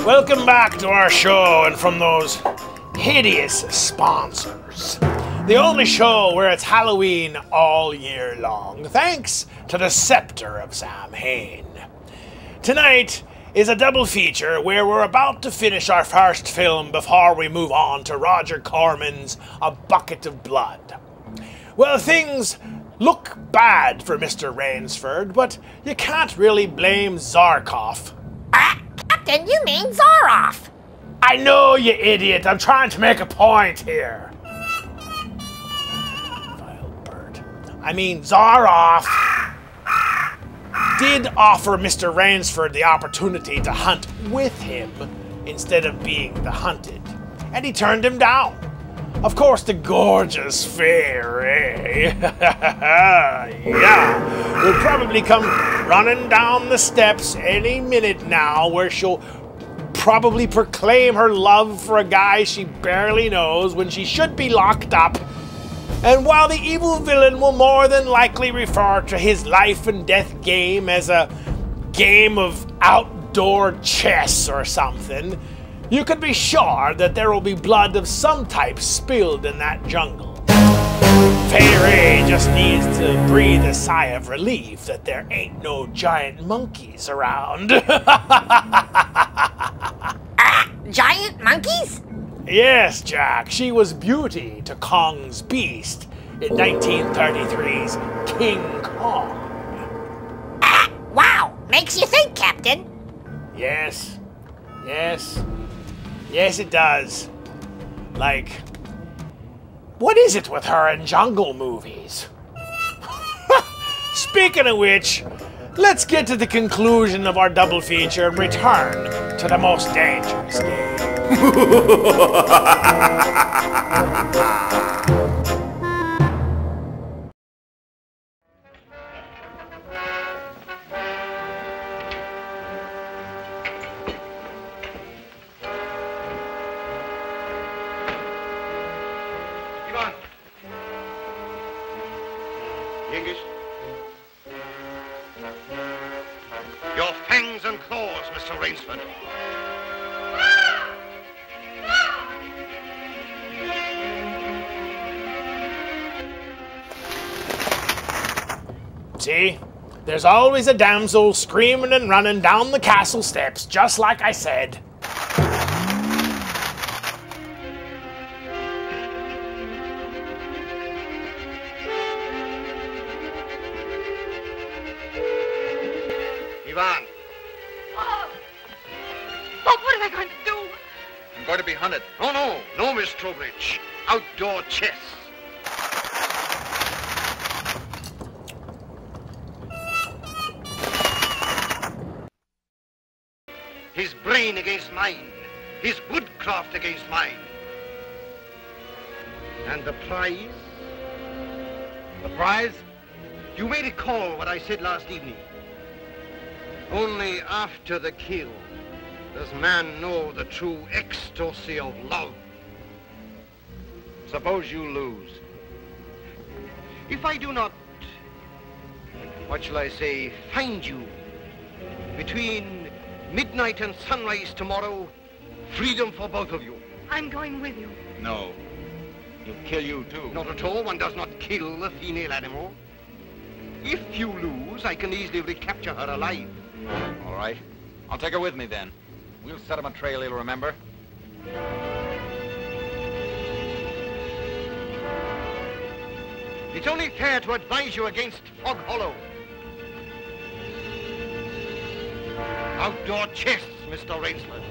Welcome back to our show, and from those hideous sponsors. The only show where it's Halloween all year long, thanks to the scepter of Sam Hain. Tonight is a double feature where we're about to finish our first film before we move on to Roger Corman's A Bucket of Blood. Well, things look bad for Mr. Rainsford, but you can't really blame Zarkov. Captain, you mean Zaroff. I know, you idiot. I'm trying to make a point here. I mean Zaroff. did offer Mr. Rainsford the opportunity to hunt with him instead of being the hunted, and he turned him down. Of course, the gorgeous fairy, yeah, will probably come running down the steps any minute now, where she'll probably proclaim her love for a guy she barely knows when she should be locked up. And while the evil villain will more than likely refer to his life and death game as a game of outdoor chess or something, you can be sure that there will be blood of some type spilled in that jungle. Fairy just needs to breathe a sigh of relief that there ain't no giant monkeys around. Giant monkeys? Yes, Jack, she was beauty to Kong's beast in 1933's King Kong. Wow, makes you think, Captain. Yes, yes, yes it does. Like, what is it with her in jungle movies? Speaking of which, let's get to the conclusion of our double feature and return to the most dangerous game. Ivan! English? Your fangs and claws, Mr. Rainsford. See? There's always a damsel screaming and running down the castle steps, just like I said. Ivan! Oh, what am I going to do? I'm going to be hunted. Oh, no, Miss Trowbridge. Outdoor chess. His brain against mine. His woodcraft against mine. And the prize? The prize? You may recall what I said last evening. Only after the kill does man know the true ecstasy of love. Suppose you lose. If I do not, what shall I say, find you between midnight and sunrise tomorrow, freedom for both of you. I'm going with you. No. He'll kill you, too. Not at all. One does not kill a female animal. If you lose, I can easily recapture her alive. All right. I'll take her with me, then. We'll set him a trail he'll remember. It's only fair to advise you against Fog Hollow. Outdoor chess, Mr. Rainsford.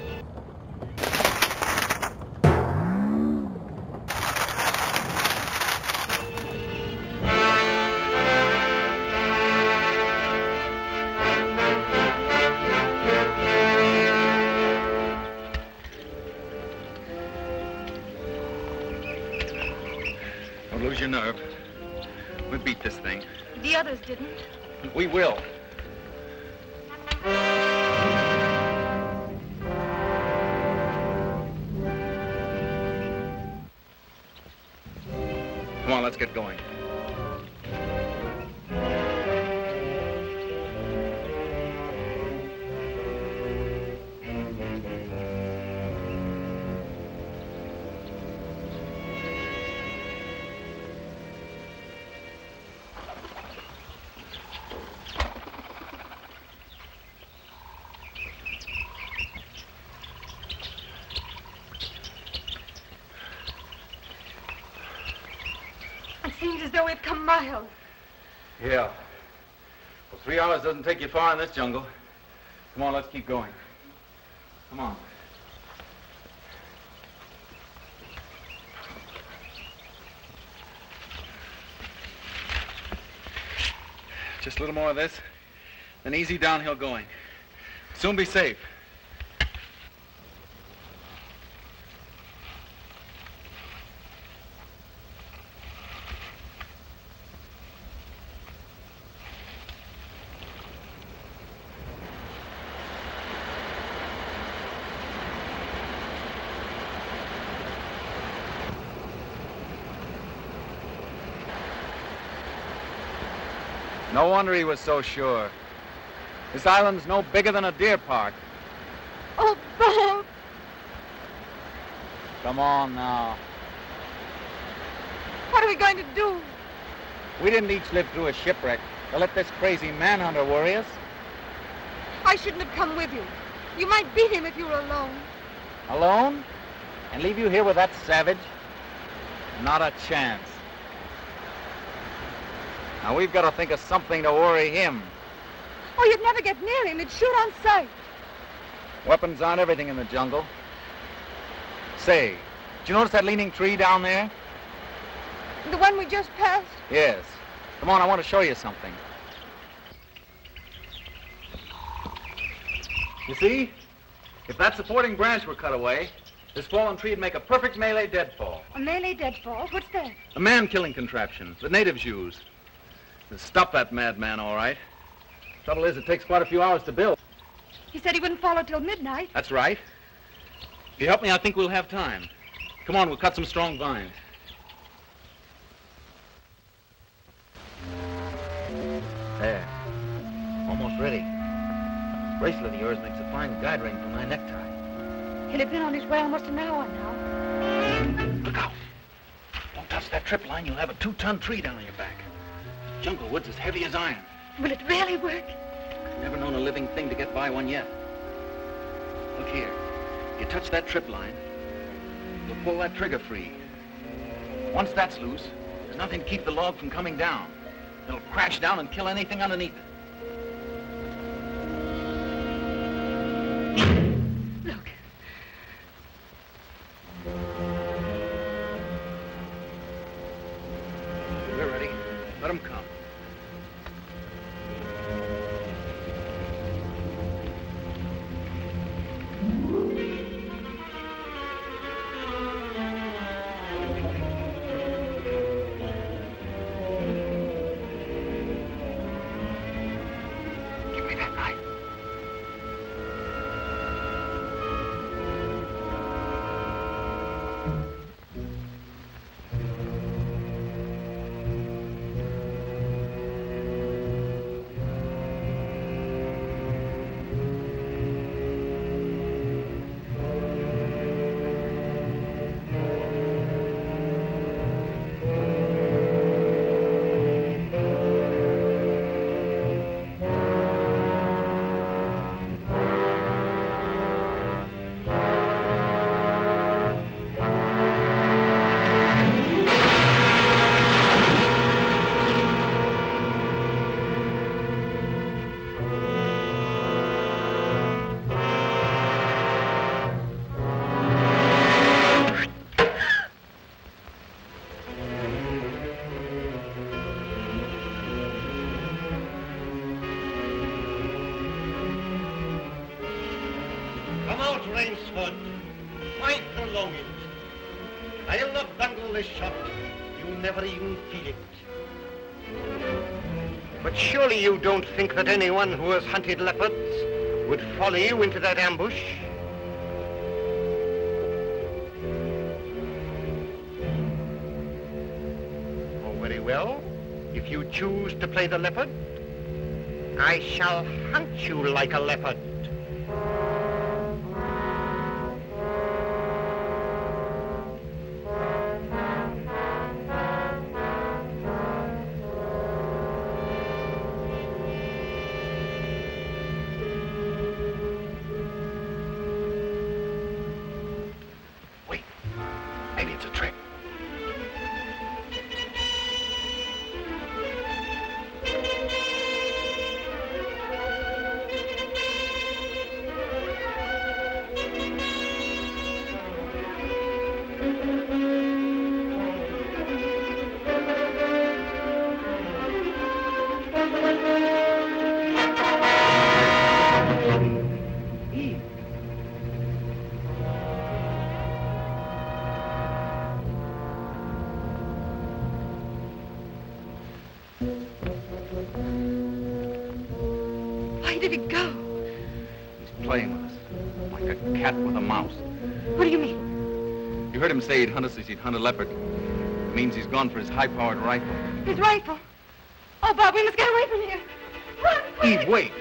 Don't lose your nerve. We beat this thing. The others didn't. We will. Come on, let's get going. It seems as though we've come miles. Yeah. Well, 3 hours doesn't take you far in this jungle. Come on, let's keep going. Come on. Just a little more of this. then easy downhill going. Soon be safe. No wonder he was so sure. This island's no bigger than a deer park. Oh, Bob! Come on now. What are we going to do? We didn't each live through a shipwreck to let this crazy manhunter worry us. I shouldn't have come with you. You might beat him if you were alone. Alone? And leave you here with that savage? Not a chance. Now we've got to think of something to worry him. Oh, you'd never get near him. He'd shoot on sight. Weapons aren't everything in the jungle. Say, did you notice that leaning tree down there? The one we just passed? Yes. Come on, I want to show you something. You see? If that supporting branch were cut away, this fallen tree would make a perfect melee deadfall. A melee deadfall? What's that? A man-killing contraption the natives use. To stop that madman, all right. Trouble is, it takes quite a few hours to build. He said he wouldn't follow till midnight. That's right. If you help me, I think we'll have time. Come on, we'll cut some strong vines. There. Almost ready. This bracelet of yours makes a fine guide ring for my necktie. He'll have been on his way almost an hour now. Look out. Don't touch that trip line. You'll have a 2-ton tree down on your back. Jungle wood's as heavy as iron. Will it really work? Never known a living thing to get by one yet. Look here. You touch that trip line, you'll pull that trigger free. Once that's loose, there's nothing to keep the log from coming down. It'll crash down and kill anything underneath it. Look. We're ready. Let them come. Give me that knife. Rainsford, quite prolong it. I'll not bungle this shot. You'll never even feel it. But surely you don't think that anyone who has hunted leopards would follow you into that ambush? Oh, very well. If you choose to play the leopard, I shall hunt you like a leopard. Maybe it's a trick. Why did he go? He's playing with us, like a cat with a mouse. What do you mean? You heard him say he'd hunt us as he'd hunt a leopard. It means he's gone for his high-powered rifle. His rifle. Oh, Bob, we must get away from here. Run! Eve, wait.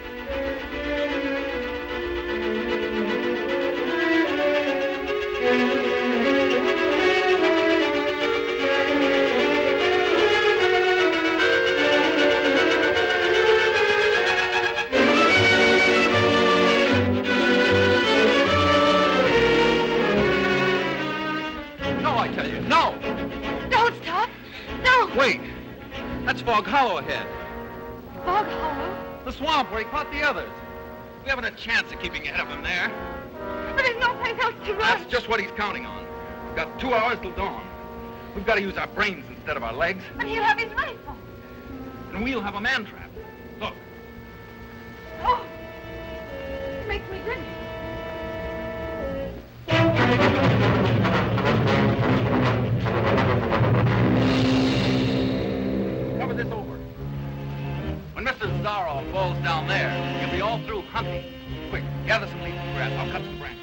No, I tell you, no! Don't stop. No. Wait. That's Fog Hollow ahead. Fog Hollow? The swamp where he caught the others. We haven't a chance of keeping ahead of him there. But there's no place else to run. That's just what he's counting on. We've got 2 hours till dawn. We've got to use our brains instead of our legs. But he'll have his rifle. And we'll have a man trap. Look. Oh. It makes me dizzy. Cover this over. When Mr. Zaroff falls down there, he'll be all through hunting. Quick, gather some leaves and grass. I'll cut some branches.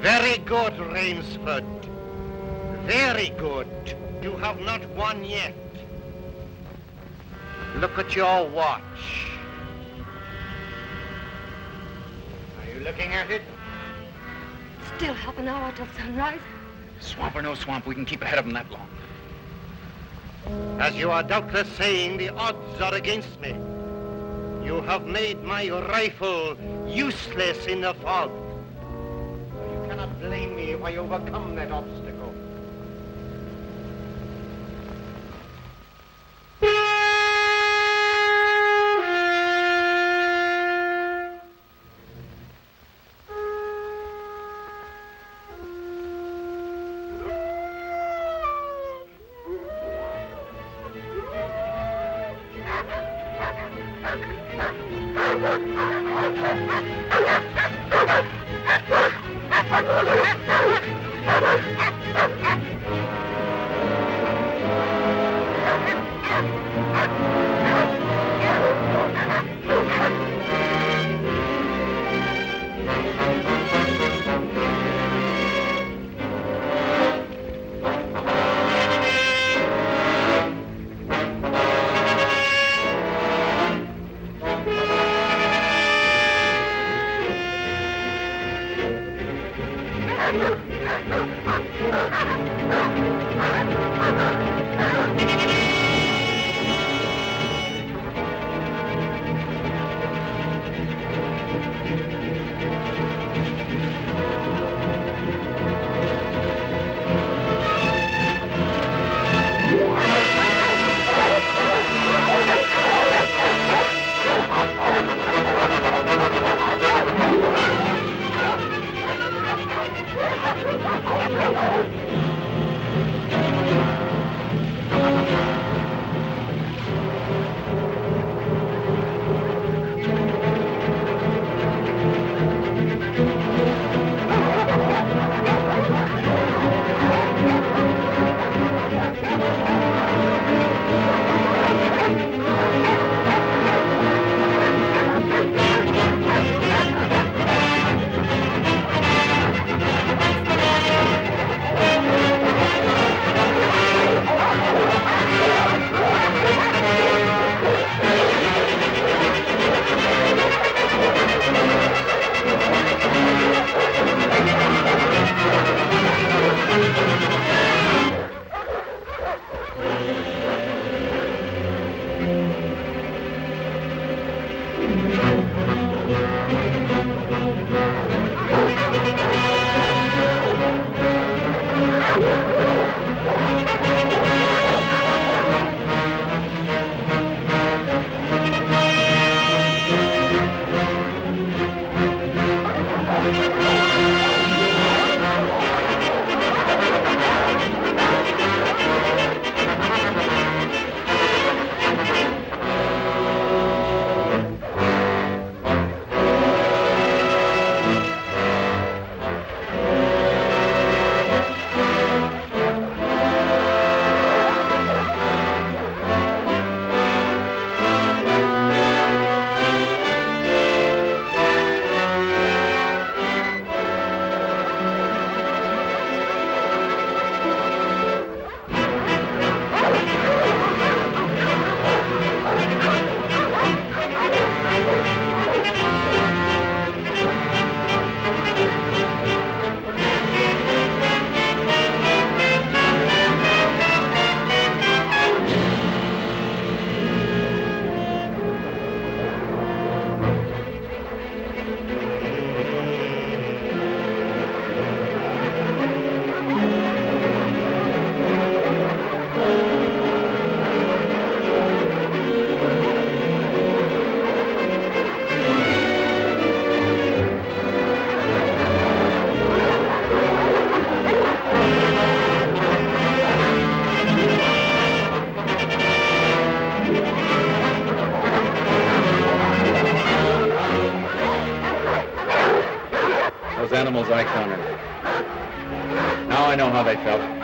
Very good, Rainsford. Very good. You have not won yet. Look at your watch. Are you looking at it? Still half an hour till sunrise. Swamp or no swamp, we can keep ahead of them that long. As you are doubtless saying, the odds are against me. You have made my rifle useless in the fog. You cannot blame me if I overcome that obstacle. Animals I counted. Now I know how they felt.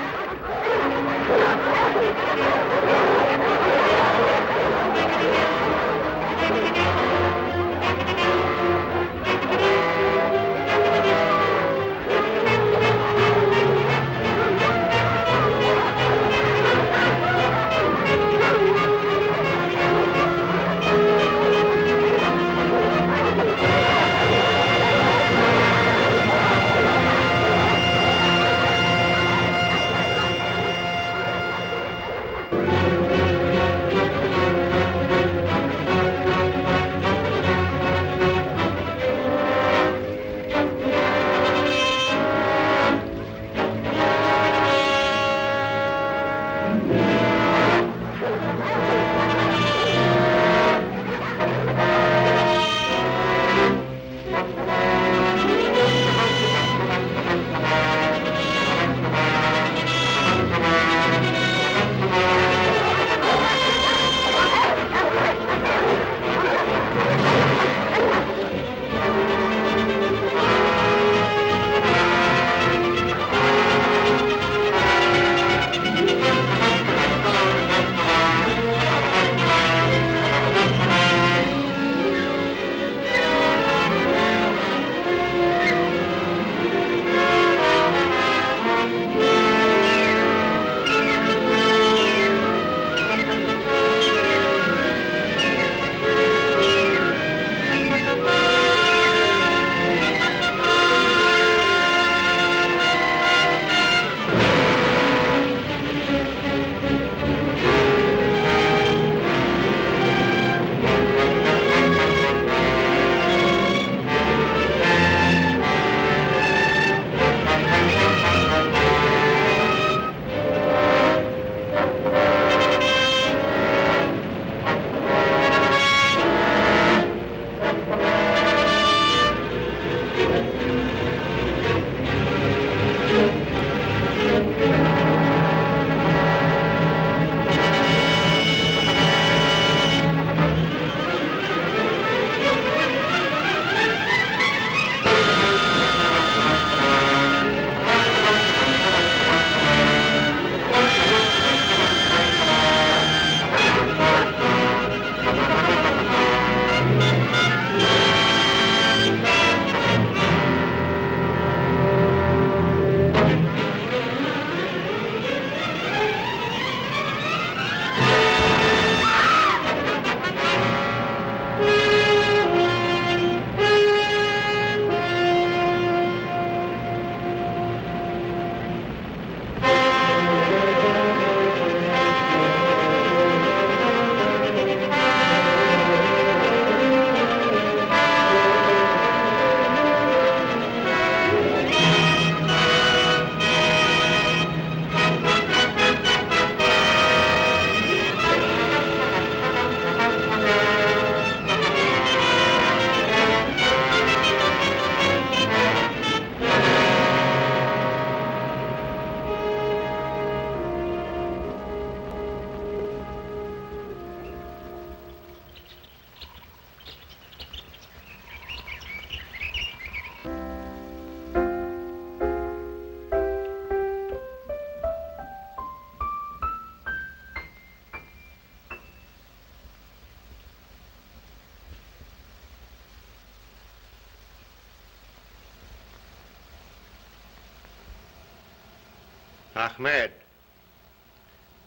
Ahmed,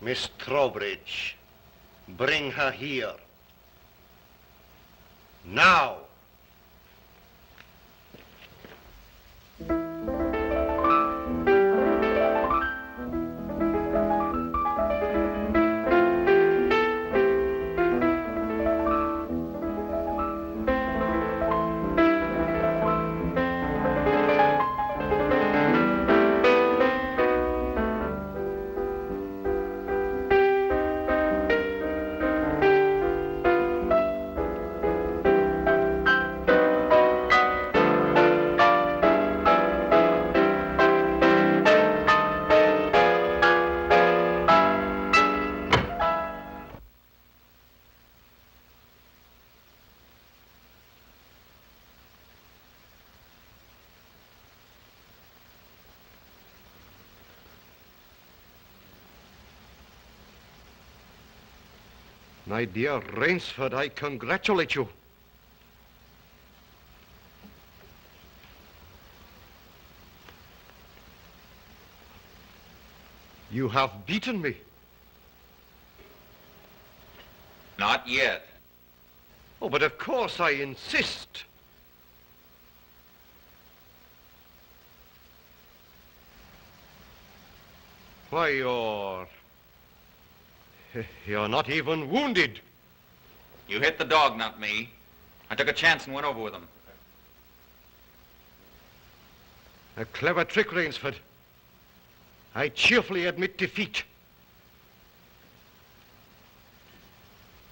Miss Trowbridge, bring her here. Now! My dear Rainsford, I congratulate you. You have beaten me. Not yet. Oh, but of course I insist. Why, you're not even wounded. You hit the dog, not me. I took a chance and went over with him. A clever trick, Rainsford. I cheerfully admit defeat.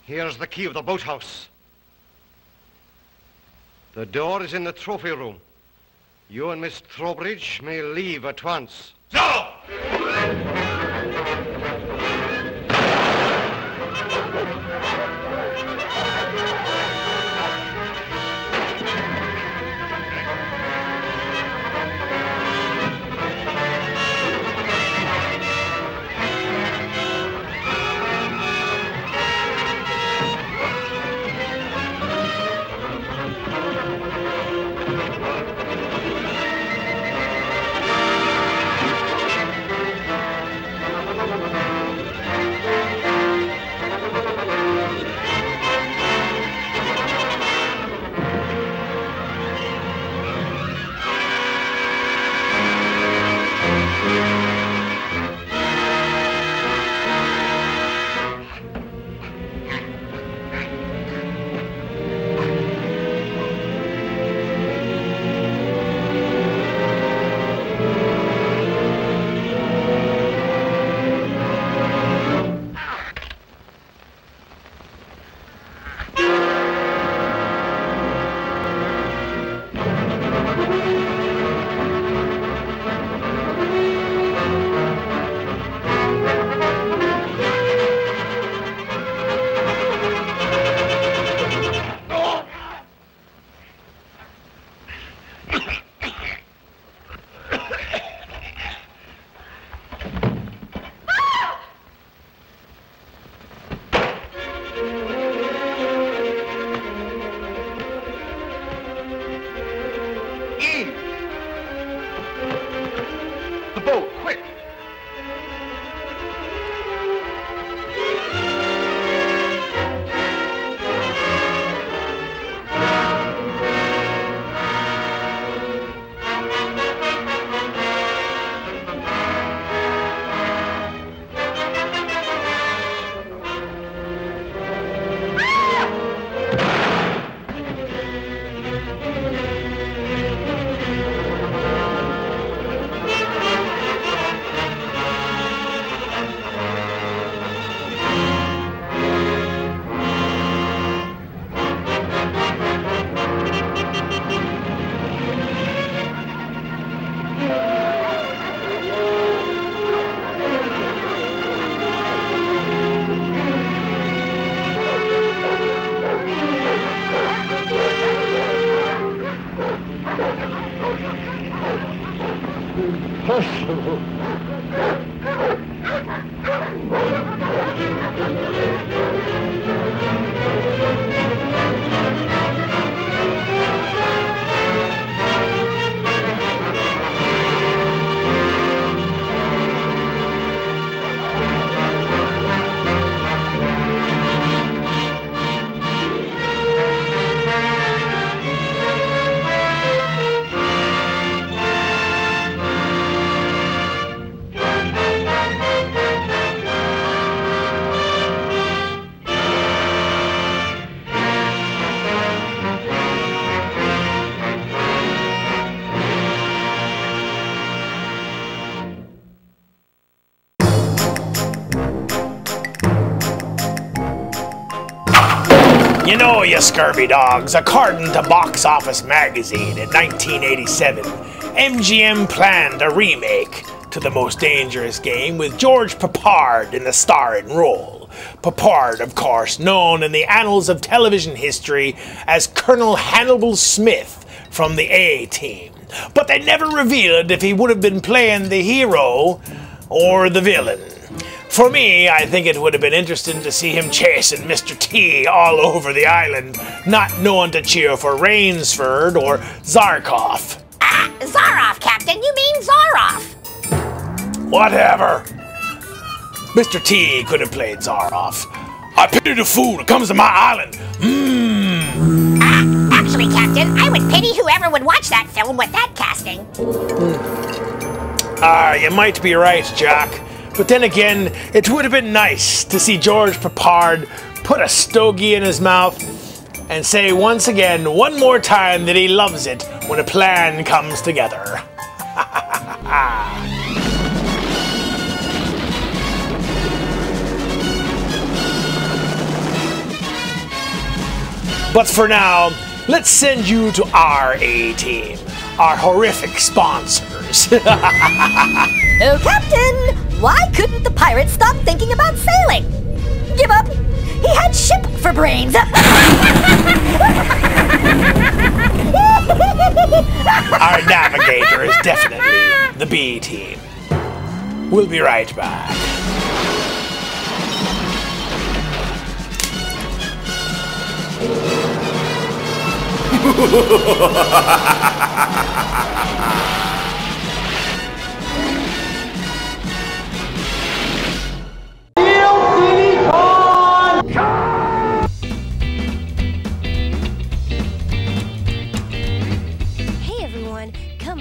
Here's the key of the boathouse. The door is in the trophy room. You and Miss Trowbridge may leave at once. No! You know, you scurvy dogs, according to Box Office Magazine in 1987, MGM planned a remake to The Most Dangerous Game with George Peppard in the starring role. Peppard, of course, known in the annals of television history as Colonel Hannibal Smith from the A-Team. But they never revealed if he would have been playing the hero or the villain. For me, I think it would have been interesting to see him chasing Mr. T all over the island, not knowing to cheer for Rainsford or Zarkov. Zaroff, Captain. You mean Zaroff. Whatever. Mr. T could have played Zaroff. I pity the fool who comes to my island. Actually, Captain, I would pity whoever would watch that film with that casting. You might be right, Jack. But then again, it would have been nice to see George Peppard put a stogie in his mouth and say once again, one more time, that he loves it when a plan comes together. But for now, let's send you to our A-Team, our horrific sponsors. Oh, Captain! Why couldn't the pirate stop thinking about sailing? Give up. He had ship for brains. Our navigator is definitely the B-Team. We'll be right back.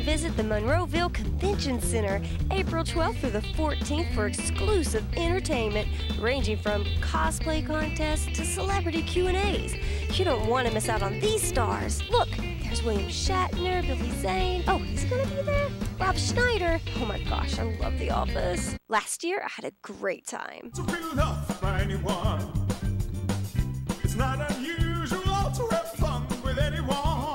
Visit the Monroeville Convention Center April 12th through the 14th for exclusive entertainment ranging from cosplay contests to celebrity Q&As. You don't want to miss out on these stars. Look, there's William Shatner, Billy Zane. Oh, he's gonna be there? Rob Schneider. Oh my gosh, I love The Office. Last year, I had a great time. To be loved by anyone. It's not unusual to have fun with anyone.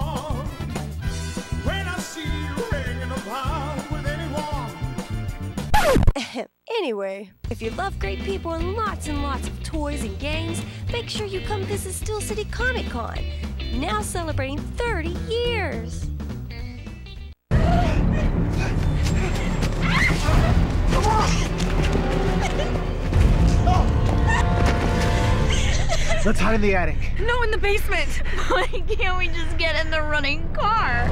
Anyway, if you love great people and lots of toys and games, make sure you come visit Steel City Comic Con, now celebrating 30 years. Let's hide in the attic. No, in the basement. Why can't we just get in the running car?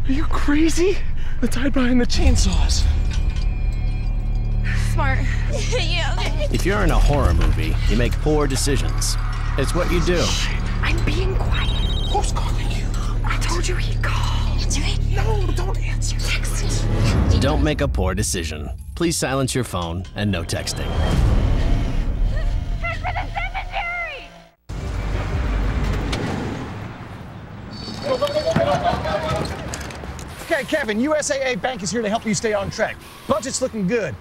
Are you crazy? Let's hide behind the chainsaws. Smart. Yeah, okay. If you're in a horror movie, you make poor decisions. It's what you do. I'm being quiet. Who's calling you? I told you he'd call. Answer it. No, don't answer. Text it. Don't make a poor decision. Please silence your phone and no texting. Head for the cemetery! Okay, Kevin, USAA Bank is here to help you stay on track. Budget's looking good.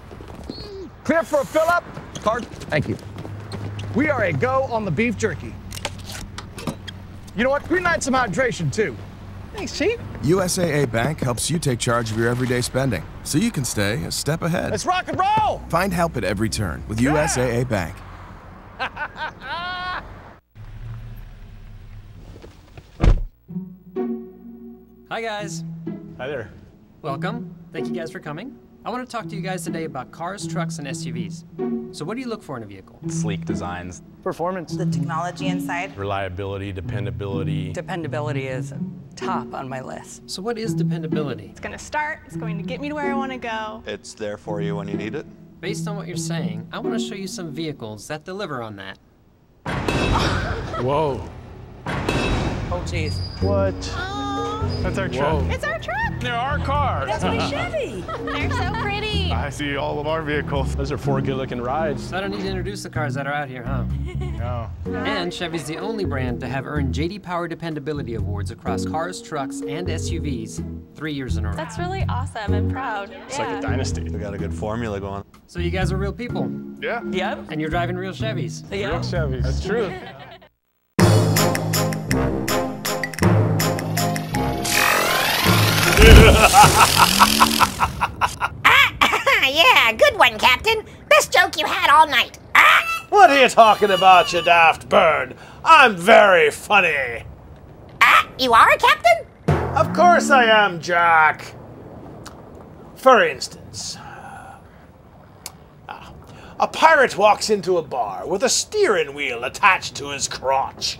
Clear for a fill-up? Card? Thank you. We are a go on the beef jerky. You know what? Green light some hydration, too. Thanks, Chief. USAA Bank helps you take charge of your everyday spending, so you can stay a step ahead. Let's rock and roll! Find help at every turn with USAA Bank. Hi, guys. Hi there. Welcome. Thank you guys for coming. I want to talk to you guys today about cars, trucks, and SUVs. So what do you look for in a vehicle? Sleek designs. Performance. The technology inside. Reliability, dependability. Dependability is top on my list. So what is dependability? It's gonna start, it's going to get me to where I want to go. It's there for you when you need it. Based on what you're saying, I want to show you some vehicles that deliver on that. Whoa. Oh, jeez. What? That's our truck. It's our truck! They're our cars. That's my Chevy. They're so pretty. I see all of our vehicles. Those are 4 good-looking rides. So I don't need to introduce the cars that are out here, huh? No. And Chevy's the only brand to have earned J.D. Power Dependability Awards across cars, trucks, and SUVs 3 years in a row. That's really awesome and proud. It's like a dynasty. We got a good formula going. So you guys are real people. Yeah. Yep. And you're driving real Chevys. Yeah. Real Chevys. That's true. Yeah, good one, Captain. Best joke you had all night. What are you talking about, you daft bird? I'm very funny. You are, Captain? Of course I am, Jack. For instance, a pirate walks into a bar with a steering wheel attached to his crotch.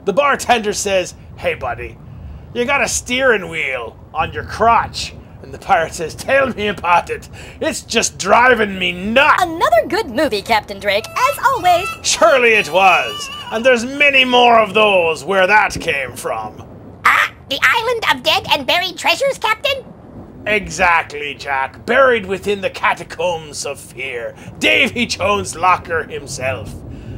The bartender says, "Hey, buddy, you got a steering wheel on your crotch." And the pirate says, "Tell me about it. It's just driving me nuts." Another good movie, Captain Drake, as always. Surely it was. And there's many more of those where that came from. The island of dead and buried treasures, Captain? Exactly, Jack. Buried within the catacombs of fear. Davy Jones' locker himself.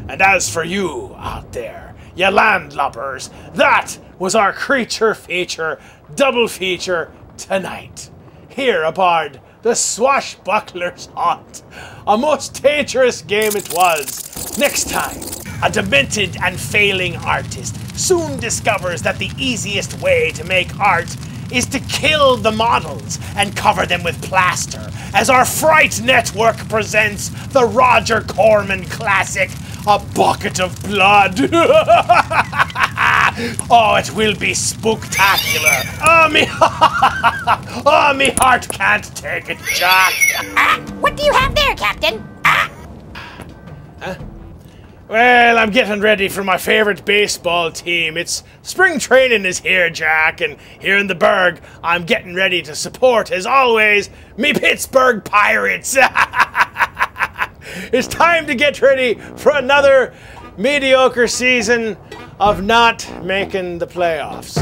And as for you out there, you landlubbers, that was our creature feature, double feature tonight. Here aboard the Swashbuckler's Haunt. A most dangerous game it was. Next time, a demented and failing artist soon discovers that the easiest way to make art is to kill the models and cover them with plaster, as our Fright Network presents the Roger Corman classic, A Bucket of Blood. Oh, it will be spooktacular. Oh, me heart can't take it, Jack. What do you have there, Captain? Huh? Well, I'm getting ready for my favorite baseball team. It's spring training is here, Jack, and here in the Burg, I'm getting ready to support, as always, me Pittsburgh Pirates. It's time to get ready for another mediocre season of not making the playoffs.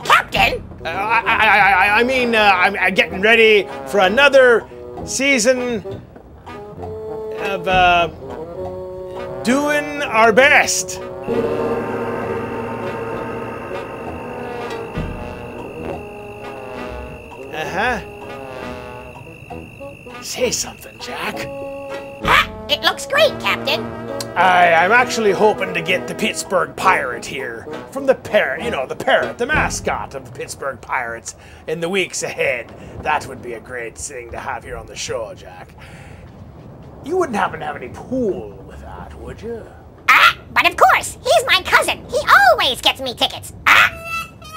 Captain? I mean, I'm getting ready for another season of, doing our best. Say something, Jack. It looks great, Captain. I'm actually hoping to get the Pittsburgh Pirate here from the parrot, the parrot, the mascot of the Pittsburgh Pirates in the weeks ahead. That would be a great thing to have here on the show, Jack. You wouldn't happen to have any pool with that, would you? But of course, he's my cousin. He always gets me tickets.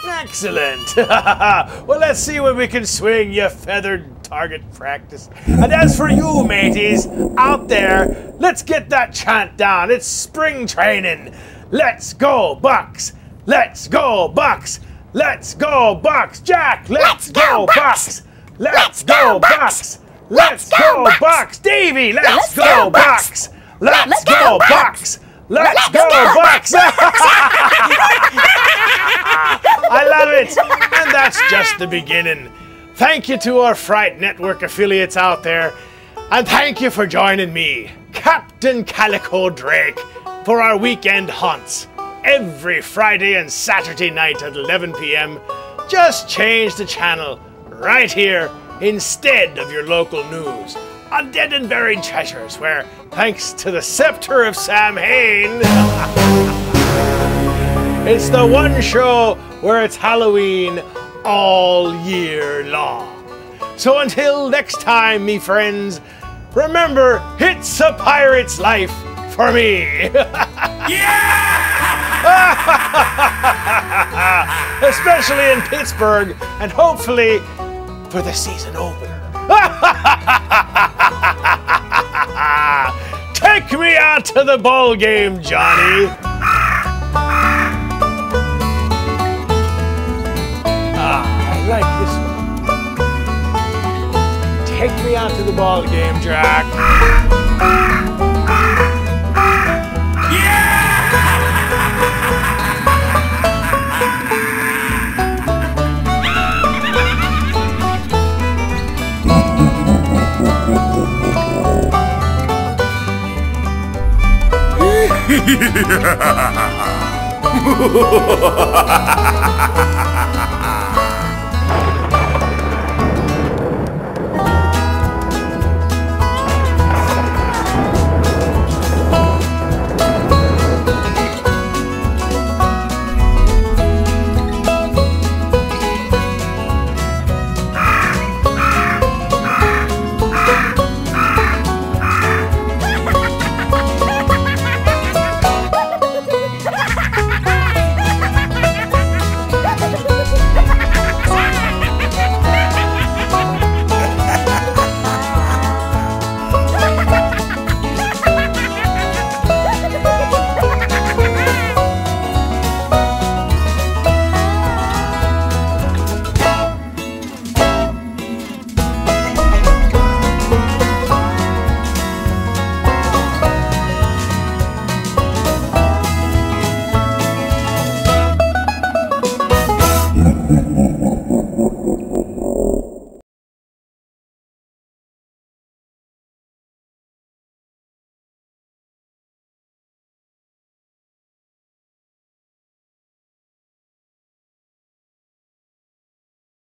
Excellent. Well, let's see when we can swing, you feathered target practice. And as for you, mateys, out there, let's get that chant down. It's spring training. Let's go, Bucks. Let's go, Bucks. Let's go, Bucks. Jack, let's go, Bucks. Let's go, Bucks. Let's go, Bucks. Davey, let's go, Bucks. Let's go, Bucks. Let's go, Bucks. I love it. And that's just the beginning. Thank you to our Fright Network affiliates out there. And thank you for joining me, Captain Calico Drake, for our weekend haunts. Every Friday and Saturday night at 11 p.m. Just change the channel right here instead of your local news on Dead and Buried Treasures, where, thanks to the scepter of Sam Hain, it's the one show where it's Halloween all year long. So until next time, me friends, remember, it's a pirate's life for me. Especially in Pittsburgh, and hopefully for the season opener. Take me out to the ball game, Johnny. I like this one. Take me out to the ball game, Jack.